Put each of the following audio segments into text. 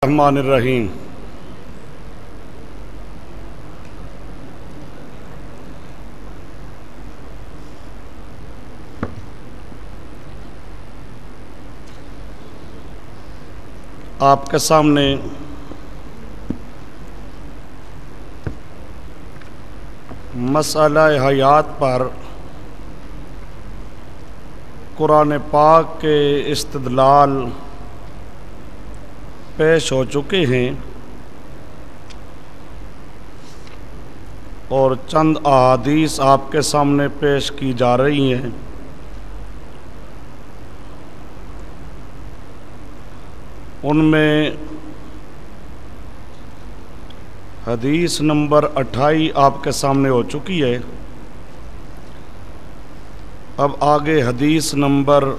الرحمن الرحیم۔ آپ کے سامنے مسئلہ حیات پر قرآن پاک کے استدلال پیش ہو چکے ہیں اور چند احادیث آپ کے سامنے پیش کی جا رہی ہیں۔ ان میں حدیث نمبر 28 آپ کے سامنے ہو چکی ہے۔ اب آگے حدیث نمبر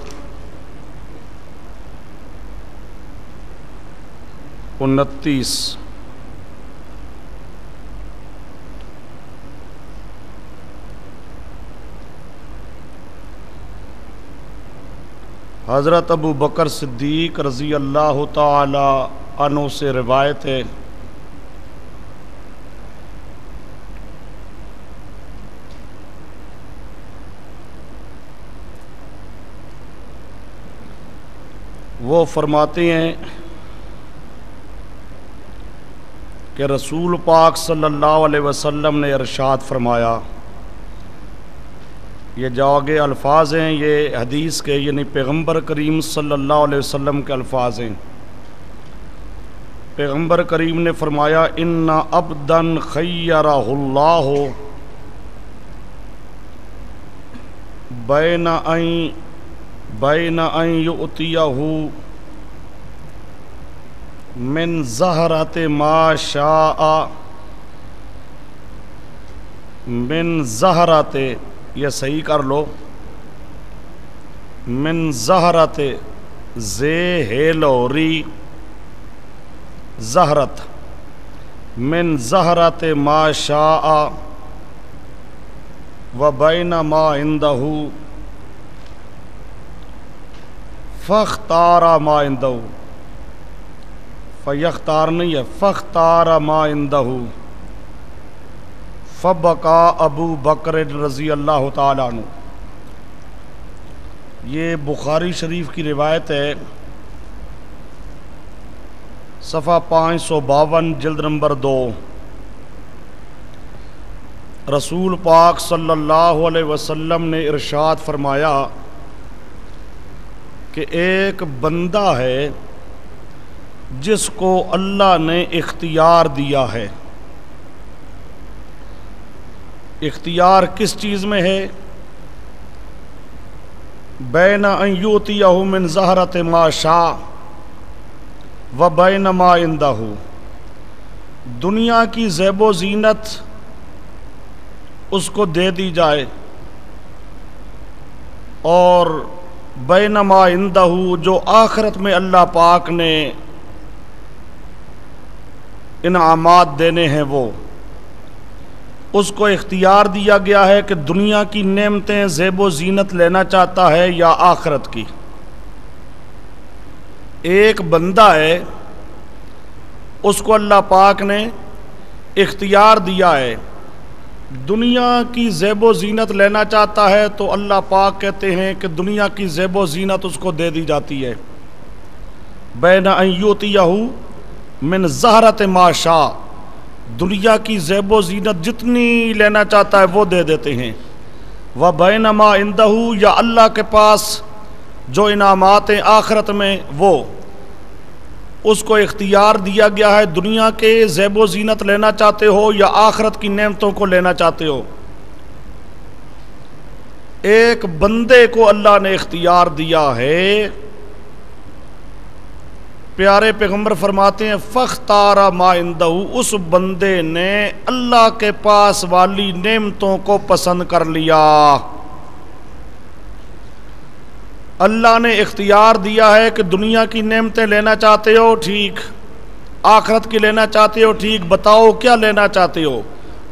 29۔ حضرت ابو بکر صدیق رضی اللہ تعالی عنہ سے روایت ہے، وہ فرماتے ہیں کہ رسول پاک صلی اللہ علیہ وسلم نے ارشاد فرمایا، یہ جو آگے الفاظ ہیں یہ حدیث کے یعنی پیغمبر کریم صلی اللہ علیہ وسلم کے الفاظ ہیں۔ پیغمبر کریم نے فرمایا، ان عبدا خیرہ اللہ بین ان یؤتیہ من زہرۃ ما شاء من زہرۃ، یہ صحیح کر لو، من زہرۃ زہلوری زہرت من زہرۃ ما شاء و بین ما عندہ فاختار ما عندہ، فیختار نہیں ہے، فاختار ما عندہ فبکا ابو بکر رضی اللہ تعالیٰ عنہ۔ یہ بخاری شریف کی روایت ہے، صفحہ 552 جلد نمبر 2۔ رسول پاک صلی اللہ علیہ وسلم نے ارشاد فرمایا کہ ایک بندہ ہے جس کو اللہ نے اختیار دیا ہے۔ اختیار کس چیز میں ہے؟ بین ان یؤتیہ من زہرۃ ما شاء و بین ما عندہ، دنیا کی زیب و زینت اس کو دے دی جائے اور بین ما عندہ جو آخرت میں اللہ پاک نے انعامات دینے ہیں وہ اس کو اختیار دیا گیا ہے کہ دنیا کی نعمتیں زیب و زینت لینا چاہتا ہے یا آخرت کی۔ ایک بندہ ہے اس کو اللہ پاک نے اختیار دیا ہے، دنیا کی زیب و زینت لینا چاہتا ہے تو اللہ پاک کہتے ہیں کہ دنیا کی زیب و زینت اس کو دے دی جاتی ہے۔ بین ان یؤتیہ من زہرۃ ما شاء، دنیا کی زیب و زینت جتنی لینا چاہتا ہے وہ دے دیتے ہیں۔ و بین ما عندہ، یا اللہ کے پاس جو انعامات ہیں آخرت میں وہ اس کو اختیار دیا گیا ہے، دنیا کے زیب و زینت لینا چاہتے ہو یا آخرت کی نعمتوں کو لینا چاہتے ہو۔ ایک بندے کو اللہ نے اختیار دیا ہے، پیارے پیغمبر فرماتے ہیں فاختار ما عندہ، اس بندے نے اللہ کے پاس والی نعمتوں کو پسند کر لیا۔ اللہ نے اختیار دیا ہے کہ دنیا کی نعمتیں لینا چاہتے ہو ٹھیک، آخرت کی لینا چاہتے ہو ٹھیک، بتاؤ کیا لینا چاہتے ہو۔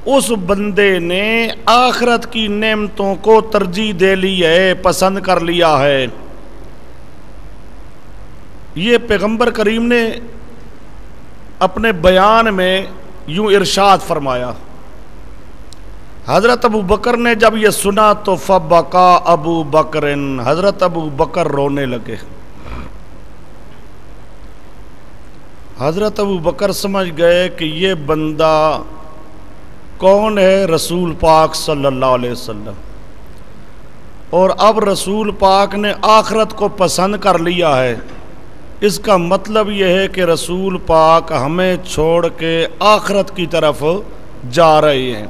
اس بندے نے آخرت کی نعمتوں کو ترجیح دے لی ہے، پسند کر لیا ہے۔ یہ پیغمبر کریم نے اپنے بیان میں یوں ارشاد فرمایا. حضرت ابو بکر نے جب یہ سنا تو فبکا ابو بکر، حضرت ابو بکر رونے لگے. حضرت ابو بکر سمجھ گئے کہ یہ بندہ کون ہے؟ رسول پاک صلی اللہ علیہ وسلم. اور اب رسول پاک نے آخرت کو پسند کر لیا ہے. اس کا مطلب یہ ہے کہ رسول پاک ہمیں چھوڑ کے آخرت کی طرف جا رہے ہیں.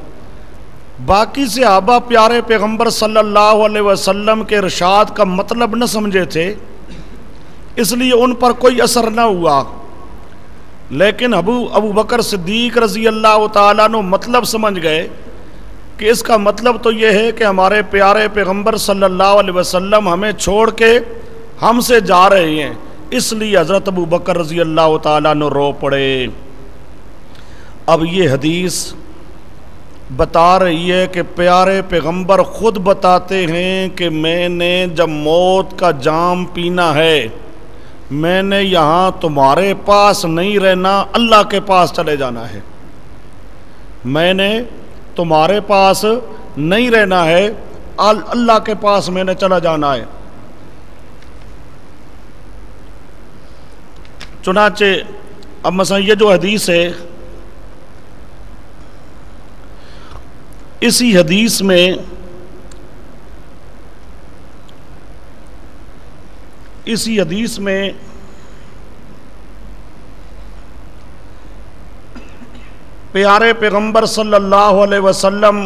باقی صحابہ پیارے پیغمبر صلی اللہ علیہ وسلم کے ارشاد کا مطلب نہ سمجھے تھے، اس لیے ان پر کوئی اثر نہ ہوا. لیکن ابو بکر صدیق رضی اللہ تعالیٰ عنہ مطلب سمجھ گئے کہ اس کا مطلب تو یہ ہے کہ ہمارے پیارے پیغمبر صلی اللہ علیہ وسلم ہمیں چھوڑ کے ہم سے جا رہے ہیں. اس لیے حضرت ابو بکر رضی اللہ تعالیٰ عنہ رو پڑے. اب یہ حدیث بتا رہی ہے کہ پیارے پیغمبر خود بتاتے ہیں کہ میں نے جب موت کا جام پینا ہے، میں نے یہاں تمہارے پاس نہیں رہنا، اللہ کے پاس چلے جانا ہے. میں نے تمہارے پاس نہیں رہنا ہے، اللہ کے پاس میں نے چلا جانا ہے. چنانچہ اب مثلا یہ جو حدیث ہے، اسی حدیث میں پیارے پیغمبر صلی اللہ علیہ وسلم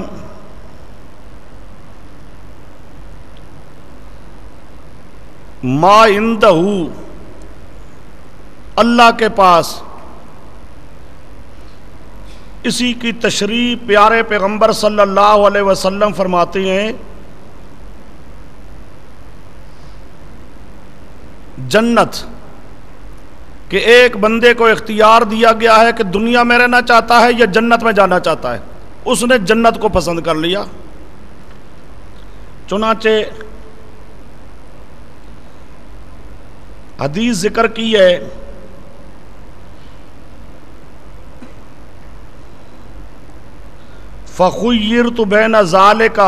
ما عندہ، اللہ کے پاس، اسی کی تشریح پیارے پیغمبر صلی اللہ علیہ وسلم فرماتے ہیں جنت، کہ ایک بندے کو اختیار دیا گیا ہے کہ دنیا میں رہنا چاہتا ہے یا جنت میں جانا چاہتا ہے. اس نے جنت کو پسند کر لیا. چنانچہ حدیث ذکر کی ہے فَخُيِّرْتُ بَيْنَ ذَلِكَ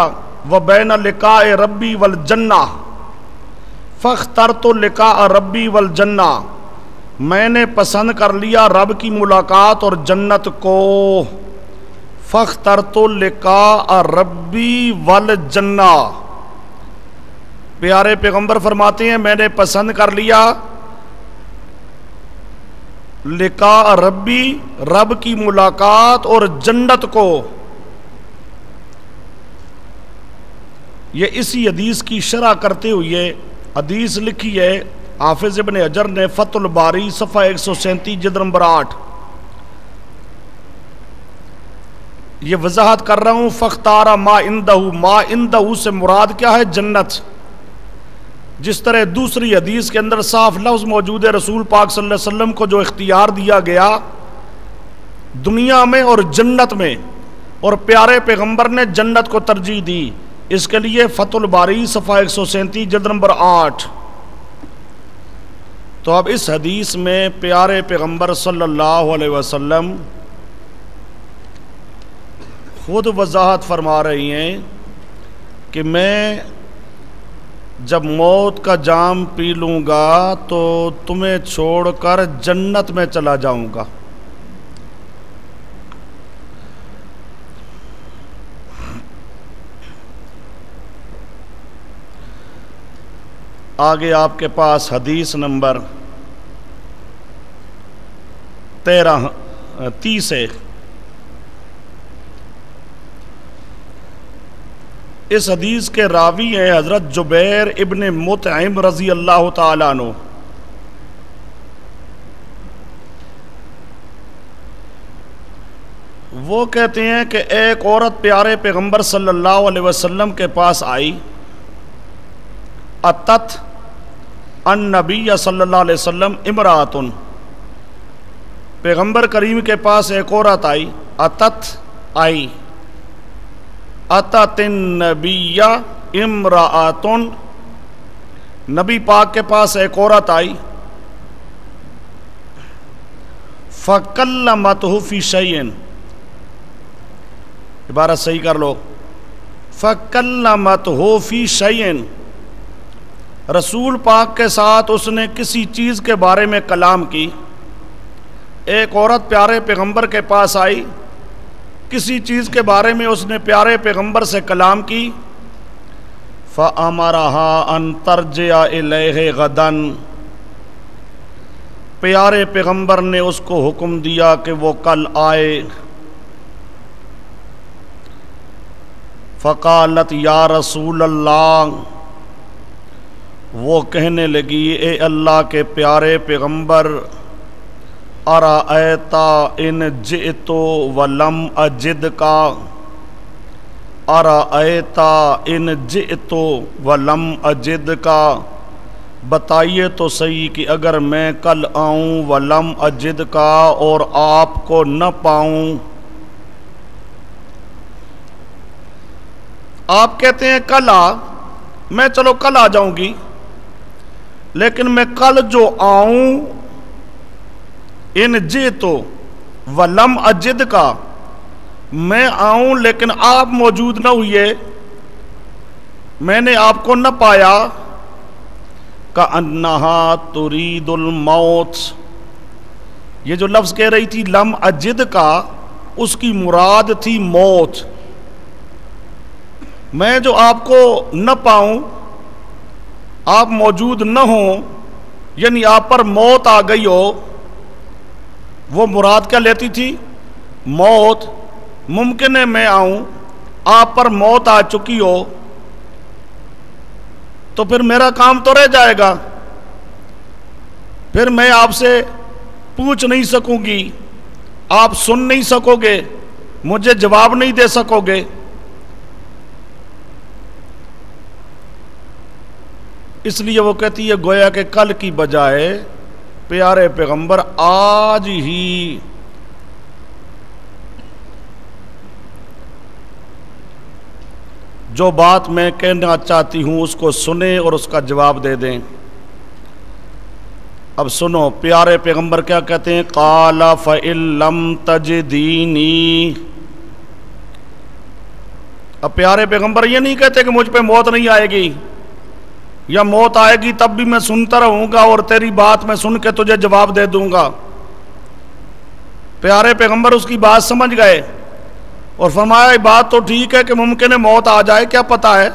وَبَيْنَ لِقَاءِ رَبِّي وَالْجَنَّةِ فَاخْتَرْتُ لِقَاءَ رَبِّي وَالْجَنَّةِ، میں نے پسند کر لیا رب کی ملاقات اور جنت کو. فَاخْتَرْتُ لِقَاءَ رَبِّي وَالْجَنَّةِ، پیارے پیغمبر فرماتے ہیں میں نے پسند کر لیا لقاء ربی، رب کی ملاقات اور جنت کو. یہ اسی حدیث کی شرح کرتے ہوئے حدیث لکھی ہے حافظ ابن حجر نے فتح الباری صفحہ 137 جلد نمبر 8. یہ وضاحت کر رہا ہوں. فختارا ما عندہ، ما عندہ سے مراد کیا ہے؟ جنت. جس طرح دوسری حدیث کے اندر صاف لفظ موجود ہے رسول پاک صلی اللہ علیہ وسلم کو جو اختیار دیا گیا دنیا میں اور جنت میں، اور پیارے پیغمبر نے جنت کو ترجیح دی. اس کے لیے فتح الباری صفحہ 137 جلد نمبر 8. تو اب اس حدیث میں پیارے پیغمبر صلی اللہ علیہ وسلم خود وضاحت فرما رہی ہیں کہ میں جب موت کا جام پی لوں گا تو تمہیں چھوڑ کر جنت میں چلا جاؤں گا. آگے آپ کے پاس حدیث نمبر 30 ہے. اس حدیث کے راوی ہیں حضرت جبیر ابن مطعم رضی اللہ تعالیٰ عنہ. وہ کہتے ہیں کہ ایک عورت پیارے پیغمبر صلی اللہ علیہ وسلم کے پاس آئی. اتت النبی صلی اللہ علیہ وسلم امراتن، پیغمبر کریم کے پاس ایک عورت آئی. اتت آئی، اتت النبی امراتن، نبی پاک کے پاس ایک عورت آئی. فَكَلَّمَتْهُ فِي شَيْءٍ، عبارت صحیح کر لو، فَكَلَّمَتْهُ فِي شَيْءٍ، رسول پاک کے ساتھ اس نے کسی چیز کے بارے میں کلام کی۔ ایک عورت پیارے پیغمبر کے پاس آئی، کسی چیز کے بارے میں اس نے پیارے پیغمبر سے کلام کی۔ فَأَمَرَهَا أَن تَرْجِعَ إِلَيْهِ غَدًا، پیارے پیغمبر نے اس کو حکم دیا کہ وہ کل آئے۔ فقالت یا رسول اللہ، وہ کہنے لگی اے اللہ کے پیارے پیغمبر، ارأیتا ان جئت ولم اجدک، ارأیتا ان جئت ولم اجدک، بتائیے تو صحیح کہ اگر میں کل آؤں ولم اجدک، اور آپ کو نہ پاؤں۔ آپ کہتے ہیں کل آ، میں چلو کل آ جاؤں گی، لیکن میں کل جو آؤں، ان جئت ولم اجدک، میں آؤں لیکن آپ موجود نہ ہوئے، میں نے آپ کو نہ پایا۔ کأنہا ترید الموت، یہ جو لفظ کہہ رہی تھی لم اجد کا، اس کی مراد تھی موت۔ میں جو آپ کو نہ پاؤں، آپ موجود نہ ہوں، یعنی آپ پر موت آ گئی ہو، وہ مراد کیا لیتی تھی؟ موت۔ ممکن ہے میں آؤں، آپ پر موت آ چکی ہو، تو پھر میرا کام تو رہ جائے گا، پھر میں آپ سے پوچھ نہیں سکوں گی، آپ سن نہیں سکو گے، مجھے جواب نہیں دے سکو گے۔ اس لیے وہ کہتی ہے گویا کہ کل کی بجائے پیارے پیغمبر آج ہی جو بات میں کہنا چاہتی ہوں اس کو سنیں اور اس کا جواب دے دیں۔ اب سنو پیارے پیغمبر کیا کہتے ہیں، قال فإن لم تجدینی۔ اب پیارے پیغمبر یہ نہیں کہتے کہ مجھ پہ موت نہیں آئے گی، یا موت آئے گی تب بھی میں سنتا رہوں گا اور تیری بات میں سن کے تجھے جواب دے دوں گا۔ پیارے پیغمبر اس کی بات سمجھ گئے اور فرمایا یہ بات تو ٹھیک ہے کہ ممکن ہے موت آ جائے، کیا پتہ ہے،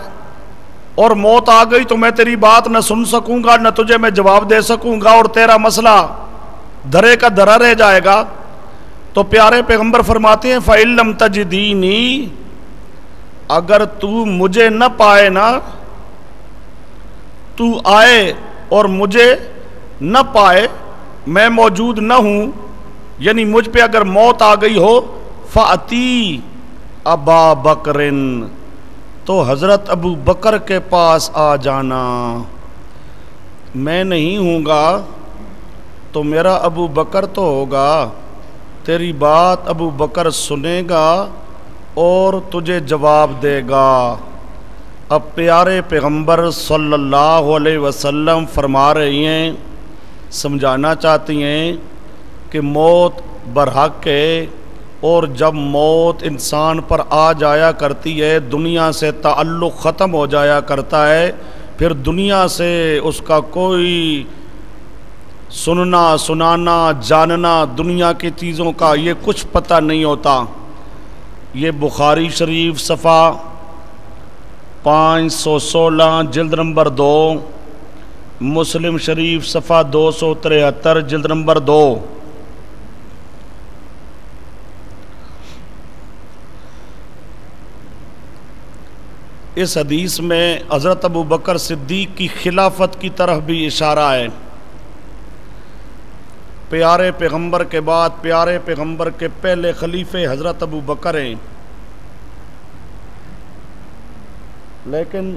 اور موت آ گئی تو میں تیری بات نہ سن سکوں گا، نہ تجھے میں جواب دے سکوں گا، اور تیرا مسئلہ دھرے کا دھرا رہ جائے گا۔ تو پیارے پیغمبر فرماتے ہیں فإن لم تجدینی، اگر تو مجھے نہ پائے نا، تو آئے اور مجھے نہ پائے، میں موجود نہ ہوں، یعنی مجھ پہ اگر موت آ گئی ہو، فأتی ابا بکرن، تو حضرت ابو بکر کے پاس آ جانا۔ میں نہیں ہوں گا تو میرا ابو بکر تو ہوگا، تیری بات ابو بکر سنے گا اور تجھے جواب دے گا۔ اب پیارے پیغمبر صلی اللہ علیہ وسلم فرما رہی ہیں، سمجھانا چاہتی ہیں کہ موت برحق ہے، اور جب موت انسان پر آ جایا کرتی ہے دنیا سے تعلق ختم ہو جایا کرتا ہے، پھر دنیا سے اس کا کوئی سننا سنانا جاننا دنیا کی چیزوں کا یہ کچھ پتہ نہیں ہوتا۔ یہ بخاری شریف صفحہ 516 جلد نمبر 2، مسلم شریف صفحہ 273 جلد نمبر 2۔ اس حدیث میں حضرت ابو بکر صدیق کی خلافت کی طرف بھی اشارہ ہے۔ پیارے پیغمبر کے بعد پیارے پیغمبر کے پہلے خلیفے حضرت ابو بکر ہیں، لیکن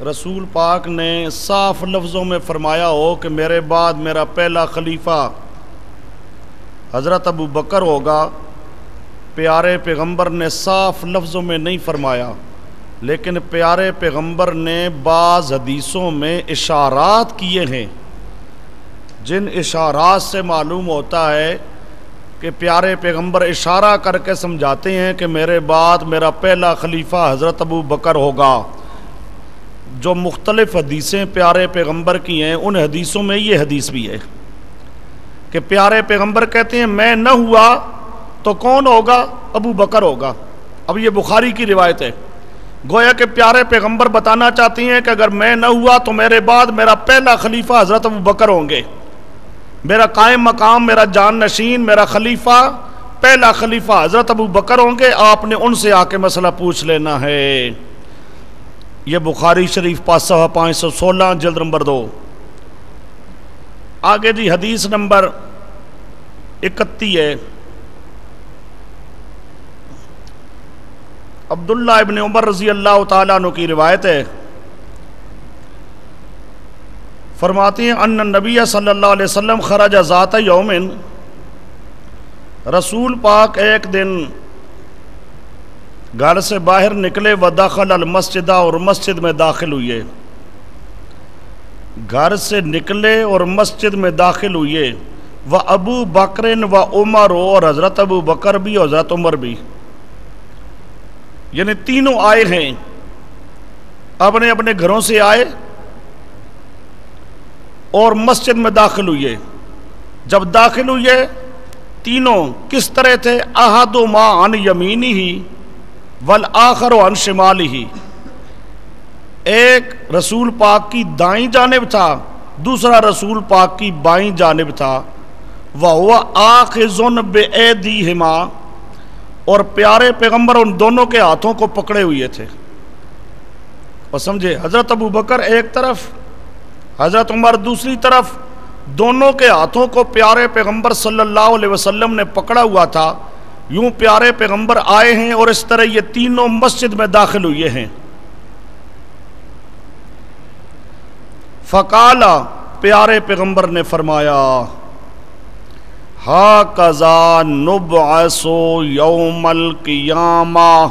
رسول پاک نے صاف لفظوں میں فرمایا ہو کہ میرے بعد میرا پہلا خلیفہ حضرت ابو بکر ہوگا، پیارے پیغمبر نے صاف لفظوں میں نہیں فرمایا، لیکن پیارے پیغمبر نے بعض حدیثوں میں اشارات کیے ہیں جن اشارات سے معلوم ہوتا ہے کہ پیارے پیغمبر اشارہ کر کے سمجھاتے ہیں کہ میرے بعد میرا پہلا خلیفہ حضرت ابو بکر ہوگا. جو مختلف حدیثیں پیارے پیغمبر کی ہیں ان حدیثوں میں یہ حدیث بھی ہے کہ پیارے پیغمبر کہتے ہیں میں نہ ہوا تو کون ہوگا؟ ابو بکر ہوگا. اب یہ بخاری کی روایت ہے. گویا کہ پیارے پیغمبر بتانا چاہتے ہیں کہ اگر میں نہ ہوا تو میرے بعد میرا پہلا خلیفہ حضرت ابو بکر ہوں گے. میرا قائم مقام، میرا جان نشین، میرا خلیفہ، پہلا خلیفہ حضرت ابو بکر ہوں گے. آپ نے ان سے آ کے مسئلہ پوچھ لینا ہے. یہ بخاری شریف صفحہ 516 جلد نمبر 2. آگے جی حدیث نمبر 31 ہے. عبداللہ ابن عمر رضی اللہ تعالیٰ عنہ کی روایت ہے. فرماتے ہیں ان النبی صلی اللہ علیہ وسلم خرج ذات یوم، رسول پاک ایک دن گھر سے باہر نکلے، ودخل المسجد، اور مسجد میں داخل ہوئے. گھر سے نکلے اور مسجد میں داخل ہوئے. وابو بکر و عمر، اور حضرت ابو بکر بھی اور حضرت عمر بھی، یعنی تینوں آئے ہیں، اپنے اپنے گھروں سے آئے اور مسجد میں داخل ہوئے. جب داخل ہوئے تینوں کس طرح تھے؟ احدہما عن یمینہ والآخر عن شمالہ. ایک رسول پاک کی دائیں جانب تھا، دوسرا رسول پاک کی بائیں جانب تھا. وَهُوَ آخِذٌ بِأَيْدِيهِمَا، اور پیارے پیغمبر ان دونوں کے ہاتھوں کو پکڑے ہوئے تھے. اور سمجھے، حضرت ابو بکر ایک طرف، حضرت عمر دوسری طرف، دونوں کے ہاتھوں کو پیارے پیغمبر صلی اللہ علیہ وسلم نے پکڑا ہوا تھا. یوں پیارے پیغمبر آئے ہیں اور اس طرح یہ تینوں مسجد میں داخل ہوئے ہیں. فقال، پیارے پیغمبر نے فرمایا، ہَكَذَا نُبْعَثُ يَوْمَ الْقِيَامَةِ،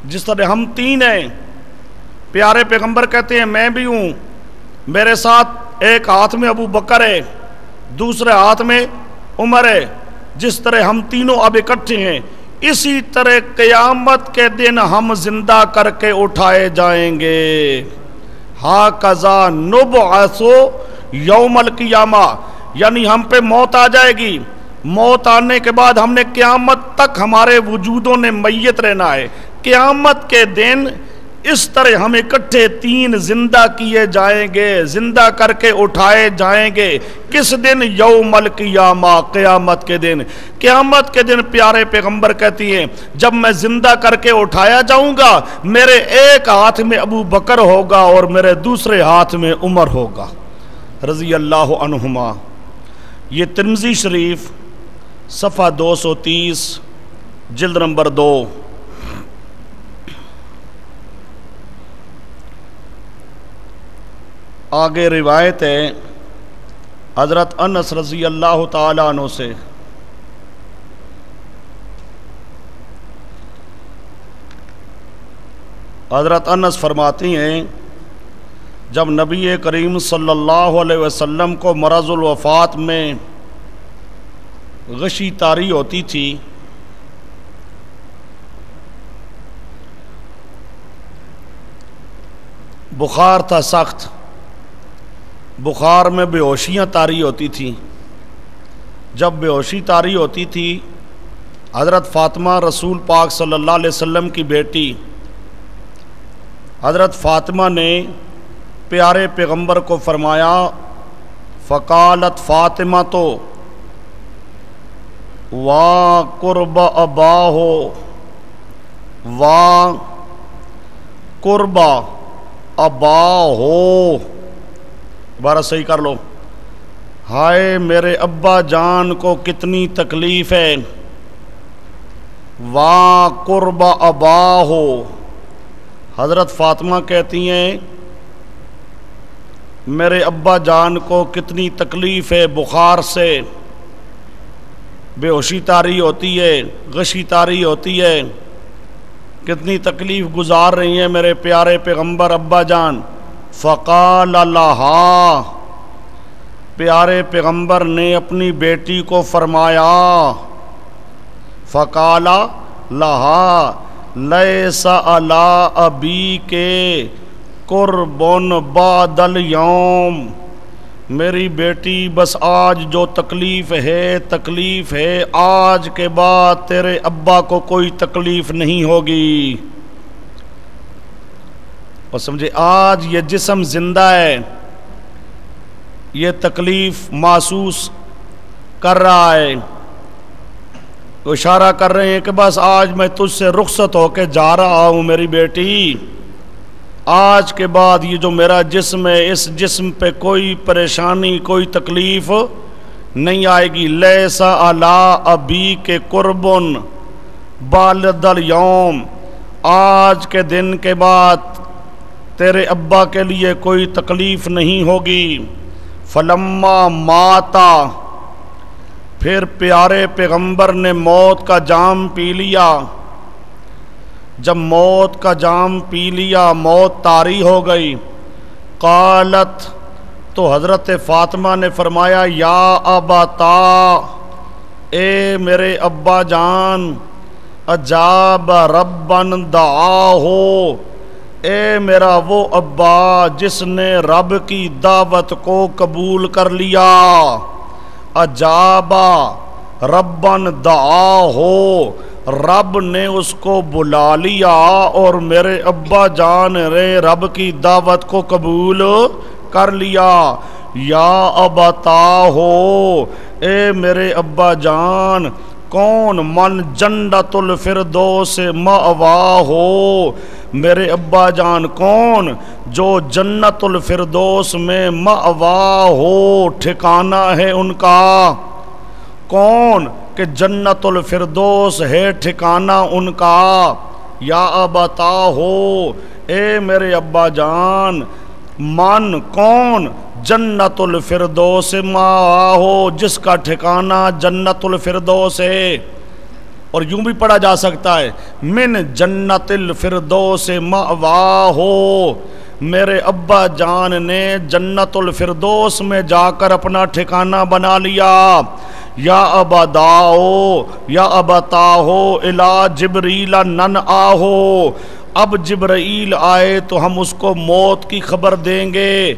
جس طرح ہم تین ہیں. پیارے پیغمبر کہتے ہیں میں بھی ہوں، میرے ساتھ ایک ہاتھ میں ابو بکر ہے، دوسرے ہاتھ میں عمر ہے. جس طرح ہم تینوں اب اکٹھے ہیں، اسی طرح قیامت کے دن ہم زندہ کر کے اٹھائے جائیں گے. ہَكَذَا نُبْعَثُ يَوْمَ الْقِيَامَةِ، یعنی ہم پہ موت آ جائے گی. موت آنے کے بعد ہم نے قیامت تک ہمارے وجودوں نے میت رہنا ہے. قیامت کے دن اس طرح ہم اکٹھے تین زندہ کیے جائیں گے، زندہ کر کے اٹھائے جائیں گے. کس دن؟ یوم القیامہ، قیامت کے دن. قیامت کے دن پیارے پیغمبر کہتی ہیں جب میں زندہ کر کے اٹھایا جاؤں گا، میرے ایک ہاتھ میں ابو بکر ہوگا اور میرے دوسرے ہاتھ میں عمر ہوگا رضی اللہ عنہما. یہ ترمذی شریف صفحہ 230 جلد نمبر 2. آگے روایت ہے حضرت انس رضی اللہ تعالیٰ عنہ سے. حضرت انس فرماتی ہیں جب نبی کریم صلی اللہ علیہ وسلم کو مرض الوفات میں غشی طاری ہوتی تھی، بخار تھا سخت، بخار میں بے ہوشیاں طاری ہوتی تھیں. جب بے ہوشی طاری ہوتی تھی، حضرت فاطمہ رسول پاک صلی اللہ علیہ وسلم کی بیٹی حضرت فاطمہ نے پیارے پیغمبر کو فرمایا، فقالت فاطمہ تو وا قرب اباہ وا قرب اباہ، دوبارہ صحیح کر لو، ہائے میرے ابا جان کو کتنی تکلیف ہے. وا قرب اباہ، حضرت فاطمہ کہتی ہیں میرے ابا جان کو کتنی تکلیف ہے، بخار سے بے ہوشی طاری ہوتی ہے، غشی طاری ہوتی ہے، کتنی تکلیف گزار رہی ہیں میرے پیارے پیغمبر ابا جان. فقال لہا، پیارے پیغمبر نے اپنی بیٹی کو فرمایا فقالا لہا لیس علی ابی کے قربن بعد الیوم، میری بیٹی بس آج جو تکلیف ہے، آج کے بعد تیرے ابا کو کوئی تکلیف نہیں ہوگی۔ اور سمجھے آج یہ جسم زندہ ہے، یہ تکلیف محسوس کر رہا ہے، تو اشارہ کر رہے ہیں کہ بس آج میں تجھ سے رخصت ہو کے جا رہا ہوں میری بیٹی، آج کے بعد یہ جو میرا جسم ہے اس جسم پہ کوئی پریشانی کوئی تکلیف نہیں آئے گی۔ لیس علی ابی کے قربن بعد الیوم، آج کے دن کے بعد تیرے ابا کے لیے کوئی تکلیف نہیں ہوگی۔ فلما ماتا، پھر پیارے پیغمبر نے موت کا جام پی لیا، جب موت کا جام پی لیا موت طاری ہو گئی، قالت، تو حضرت فاطمہ نے فرمایا یا ابتا، اے میرے ابا جان، اجاب ربن دعاہو، اے میرا وہ ابا جس نے رب کی دعوت کو قبول کر لیا، اجابا ربن دعاہو، رب نے اس کو بلا لیا اور میرے ابا جان نے رب کی دعوت کو قبول کر لیا۔ یا ابتا ہو، اے میرے ابا جان، کون من جنت الفردوس مأوا ہو، میرے ابا جان کون جو جنت الفردوس میں مأوا ہو، ٹھکانہ ہے ان کا، کون کہ جنت الفردوس ہے ٹھکانہ ان کا۔ یا ابتا ہو، اے میرے ابا جان، من کون جنت الفردوس مأوا ہو، جس کا ٹھکانہ جنت الفردوس ہے، اور یوں بھی پڑھا جا سکتا ہے من جنت الفردوس مأوا ہو، میرے ابا جان نے جنت الفردوس میں جا کر اپنا ٹھکانہ بنا لیا۔ یا ابداؤ، یا ابتاہو الی جبریل نن آہو، اب جبرائیل آئے تو ہم اس کو موت کی خبر دیں گے۔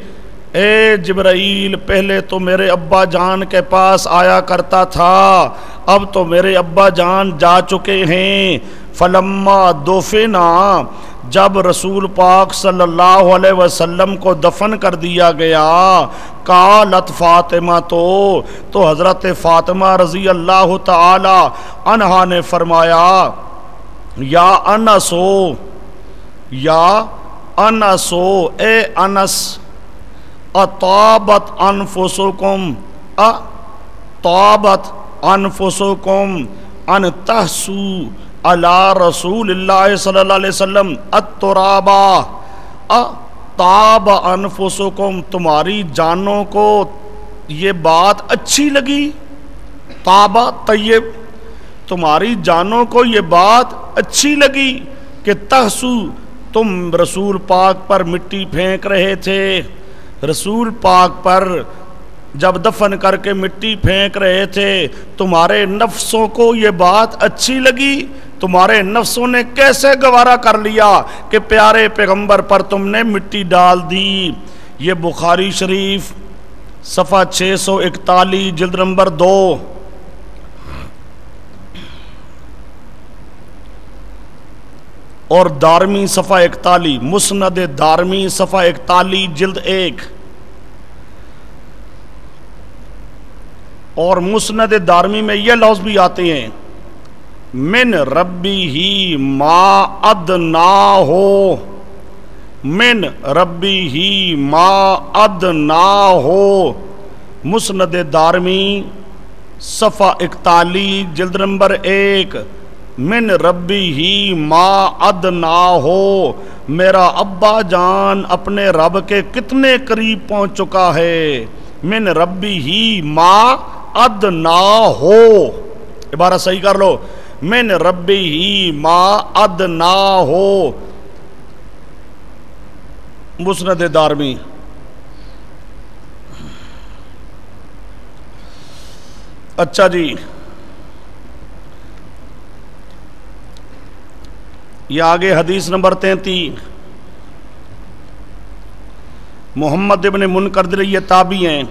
اے جبرائیل، پہلے تو میرے ابا جان کے پاس آیا کرتا تھا، اب تو میرے ابا جان جا چکے ہیں۔ فلما دفنا، جب رسول پاک صلی اللہ علیہ وسلم کو دفن کر دیا گیا، قالت فاطمہ، تو حضرت فاطمہ رضی اللہ تعالی عنہا نے فرمایا یا انسو، یا انسو، اے انس، اطابت انفسکم، اطابت انفسکم ان تحسو علی رسول اللہ صلی اللہ علیہ وسلم الترابا، اطاب انفسکم، تمہاری جانوں کو یہ بات اچھی لگی، طابہ طیب، تمہاری جانوں کو یہ بات اچھی لگی کہ تحسو، تم رسول پاک پر مٹی پھینک رہے تھے، رسول پاک پر جب دفن کر کے مٹی پھینک رہے تھے، تمہارے نفسوں کو یہ بات اچھی لگی، تمہارے نفسوں نے کیسے گوارا کر لیا کہ پیارے پیغمبر پر تم نے مٹی ڈال دی۔ یہ بخاری شریف صفحہ 641 جلد نمبر 2، اور دارمی صفحہ 41، مسند دارمی صفحہ 41 جلد 1، اور مسند دارمی میں یہ لفظ بھی آتے ہیں من ربی ہی ما ادنا ہو، من ربی ہی ما ادنا ہو، مسند دارمی صفحہ 41 جلد نمبر 1، من ربی ہی ما ادنا ہو، میرا ابا جان اپنے رب کے کتنے قریب پہنچ چکا ہے، من ربی ہی ما ادنا ہو، عبارت صحیح کر لو، من ربی ہی ما ادنا ہو، مسند دارمی۔ اچھا جی، یہ آگے حدیث نمبر 33، محمد ابن منکدر یہ تابعی ہیں،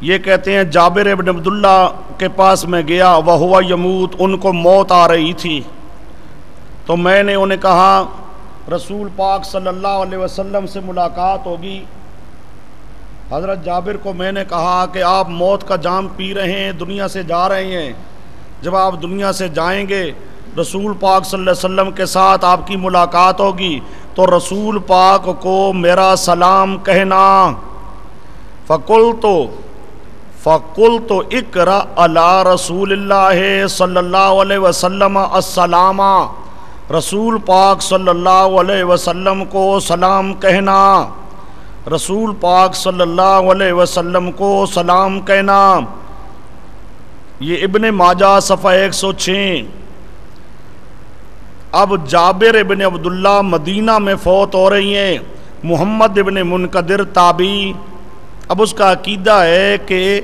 یہ کہتے ہیں جابر ابن عبداللہ کے پاس میں گیا، وہو یموت، ان کو موت آ رہی تھی، تو میں نے انہیں کہا رسول پاک صلی اللہ علیہ وسلم سے ملاقات ہوگی۔ حضرت جابر کو میں نے کہا کہ آپ موت کا جام پی رہے ہیں، دنیا سے جا رہے ہیں، جب آپ دنیا سے جائیں گے رسول پاک صلی اللہ علیہ وسلم کے ساتھ آپ کی ملاقات ہوگی، تو رسول پاک کو میرا سلام کہنا۔ فقلت اقرأ علی رسول اللہ صلی اللہ علیہ وسلم السلام، رسول پاک صلی اللہ علیہ وسلم کو سلام کہنا، رسول پاک صلی اللہ علیہ وسلم کو سلام کہنا۔ یہ ابن ماجہ صفحہ 106۔ اب جابر ابن عبداللہ مدینہ میں فوت ہو رہی ہیں، محمد ابن منکدر تابعی، اب اس کا عقیدہ ہے کہ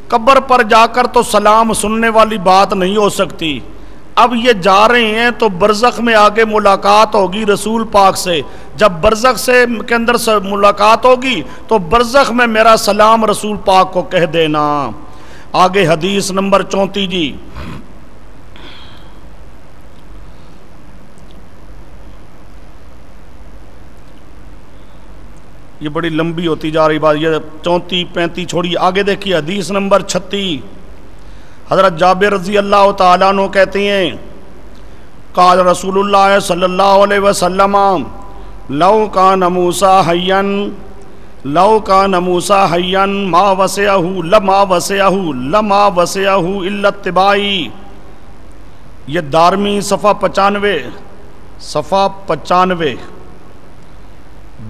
قبر پر جا کر تو سلام سننے والی بات نہیں ہو سکتی، اب یہ جا رہے ہیں تو برزخ میں آگے ملاقات ہوگی رسول پاک سے، جب برزخ سے کے اندر سے ملاقات ہوگی تو برزخ میں میرا سلام رسول پاک کو کہہ دینا۔ آگے حدیث نمبر 34 جی، یہ بڑی لمبی ہوتی جا رہی بات، یہ 34 35 چھوڑی، آگے دیکھیے حدیث نمبر 36۔ حضرت جابر رضی اللہ تعالیٰ عنہ کہتے ہیں قال رسول اللہ صلی اللہ علیہ وسلم لو کان موسیٰ حیا ما وسعہ الا اتباعی۔ یہ دارمی صفحہ 95،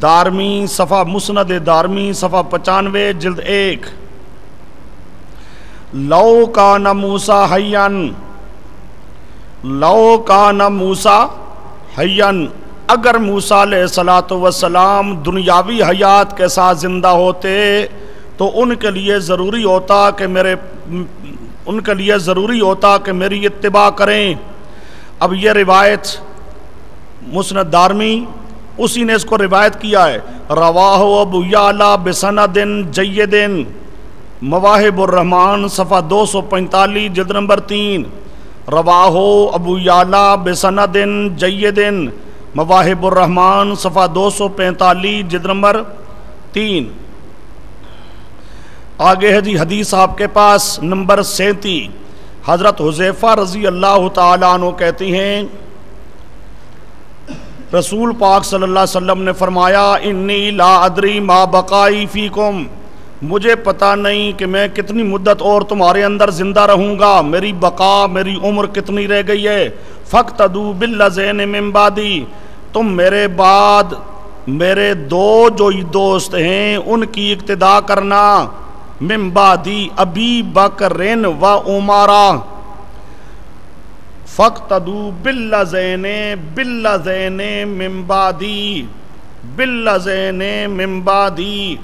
دارمی صفحہ مسند دارمی صفحہ 95 جلد 1۔ لو کان موسیٰ حیا، اگر موسیٰ علیہ الصلوۃ والسلام دنیاوی حیات کے ساتھ زندہ ہوتے تو ان کے لیے ضروری ہوتا کہ میری اتباع کریں۔ اب یہ روایت مسند دارمی اسی نے اس کو روایت کیا ہے، رواہ ابو یعلا بسند جید، مواہب الرحمن صفحہ 245 جلد نمبر 3، رواہ ابو یعلا بسند جید، مواہب الرحمن صفحہ 245 جلد نمبر 3۔ آگے ہے جی حدیث آپ کے پاس نمبر 37، حضرت حذیفہ رضی اللہ تعالیٰ عنہ کہتی ہیں رسول پاک صلی اللہ علیہ وسلم نے فرمایا انی لا ادری ما بقائی فیکم، مجھے پتہ نہیں کہ میں کتنی مدت اور تمہارے اندر زندہ رہوں گا، میری بقا، میری عمر کتنی رہ گئی ہے۔ فاقتدوا باللذین من بعدی، تم میرے بعد میرے دو جو دوست ہیں ان کی اقتداء کرنا، من بعدی ابی بکر و عمر، فاقتدوا باللذین من بعدی، باللذین من بعدی،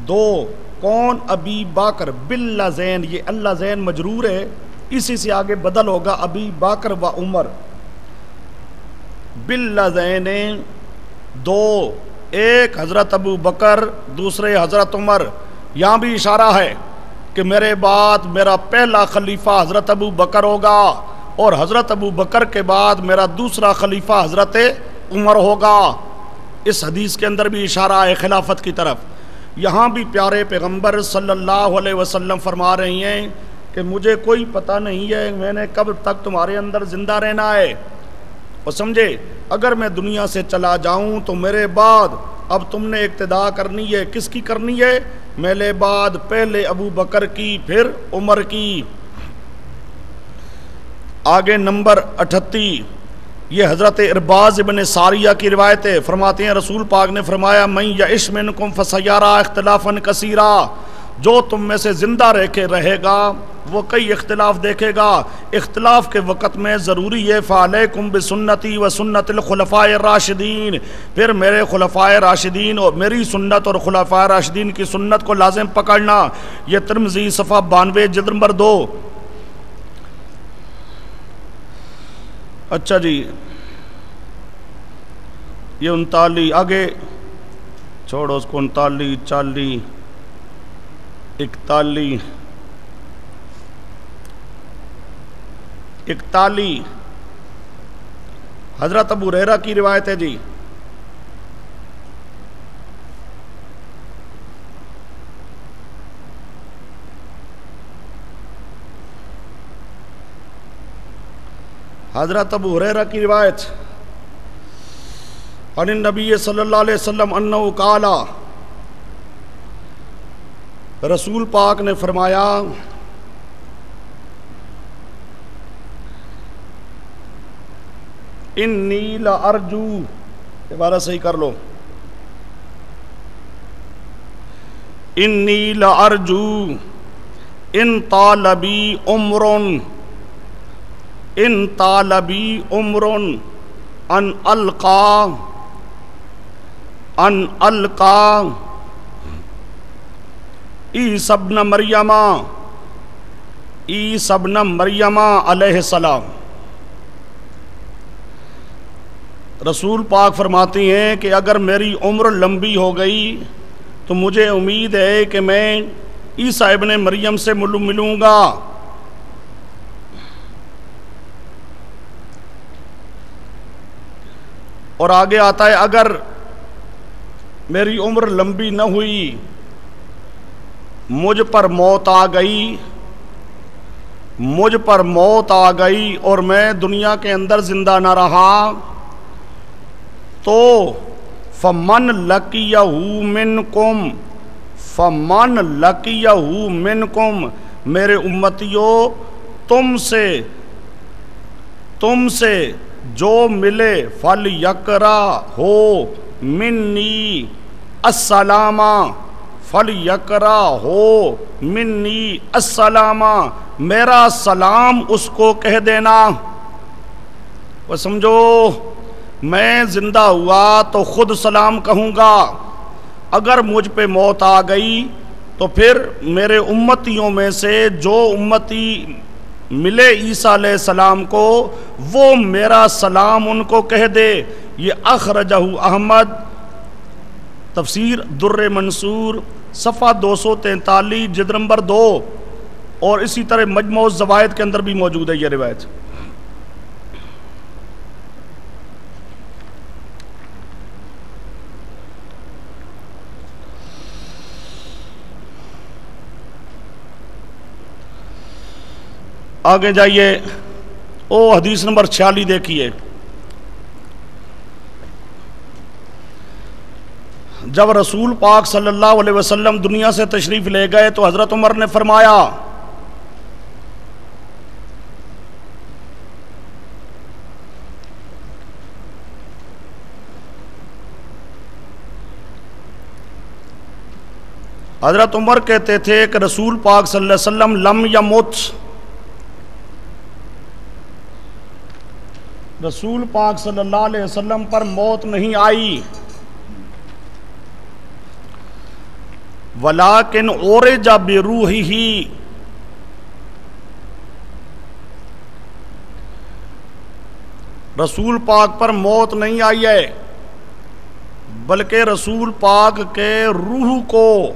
دو کون؟ ابی بکر، باللذین، یہ اللذین مجرور ہے، اسی سے آگے بدل ہوگا ابی بکر و عمر، باللذین، دو، ایک حضرت ابو بکر دوسرے حضرت عمر۔ یہاں بھی اشارہ ہے کہ میرے بعد میرا پہلا خلیفہ حضرت ابو بکر ہوگا اور حضرت ابو بکر کے بعد میرا دوسرا خلیفہ حضرت عمر ہوگا۔ اس حدیث کے اندر بھی اشارہ ہے خلافت کی طرف۔ یہاں بھی پیارے پیغمبر صلی اللہ علیہ وسلم فرما رہی ہیں کہ مجھے کوئی پتہ نہیں ہے میں نے کب تک تمہارے اندر زندہ رہنا ہے، اور سمجھے اگر میں دنیا سے چلا جاؤں تو میرے بعد اب تم نے اقتداء کرنی ہے، کس کی کرنی ہے؟ میرے بعد پہلے ابو بکر کی پھر عمر کی۔ آگے نمبر 38، یہ حضرت ارباز ابن ساریہ کی روایت ہے، فرماتے ہیں رسول پاک نے فرمایا من یعش منکم فسیرا اختلافا کثیرا، جو تم میں سے زندہ رہے گا وہ کئی اختلاف دیکھے گا. اختلاف کے وقت میں ضروری ہے فعلیکم بسنتی و سنت الخلفاء الراشدین، پھر میرے خلفاء راشدین اور میری سنت اور خلفاء راشدین کی سنت کو لازم پکڑنا. یہ ترمذی صفحہ 92 جلد نمبر 2. اچھا جی، یہ 39 آگے چھوڑو اس کو، 39 40 41 41 حضرت ابو ہریرہ کی روایت ہے جی. حضرت ابو ہریرہ کی روایت عن النبی صلی اللہ علیہ وسلم انہو قال، رسول پاک نے فرمایا انی لارجو، عبارت صحیح کر لو، انی لارجو ان طالبی عمرن، ان طالبی عمرن ان القا عیسی ابن مریم علیہ السلام. رسول پاک فرماتی ہیں کہ اگر میری عمر لمبی ہو گئی تو مجھے امید ہے کہ میں عیسیٰ ابن مریم سے ملوں گا. اور آگے آتا ہے اگر میری عمر لمبی نہ ہوئی، مجھ پر موت آ گئی اور میں دنیا کے اندر زندہ نہ رہا، تو فمن لقیہ منکم، میرے امتیوں تم سے جو ملے فلیقرا ہو منی السلام، میرا سلام اس کو کہہ دینا. وہ سمجھو میں زندہ ہوا تو خود سلام کہوں گا، اگر مجھ پہ موت آ گئی تو پھر میرے امتیوں میں سے جو امتی ملے عیسیٰ علیہ السلام کو وہ میرا سلام ان کو کہہ دے. یہ اخرجہ احمد، تفسیر در منصور صفحہ 243 جلد نمبر 2، اور اسی طرح مجموع الزوائد کے اندر بھی موجود ہے یہ روایت. آگے جائیے، حدیث نمبر 46 دیکھیے. جب رسول پاک صلی اللہ علیہ وسلم دنیا سے تشریف لے گئے تو حضرت عمر نے فرمایا حضرت عمر کہتے تھے کہ رسول پاک صلی اللہ علیہ وسلم لم یمت، رسول پاک صلی اللہ علیہ وسلم پر موت نہیں آئی، ولیکن اورج بروحہ، رسول پاک پر موت نہیں آئی ہے بلکہ رسول پاک کے روح کو،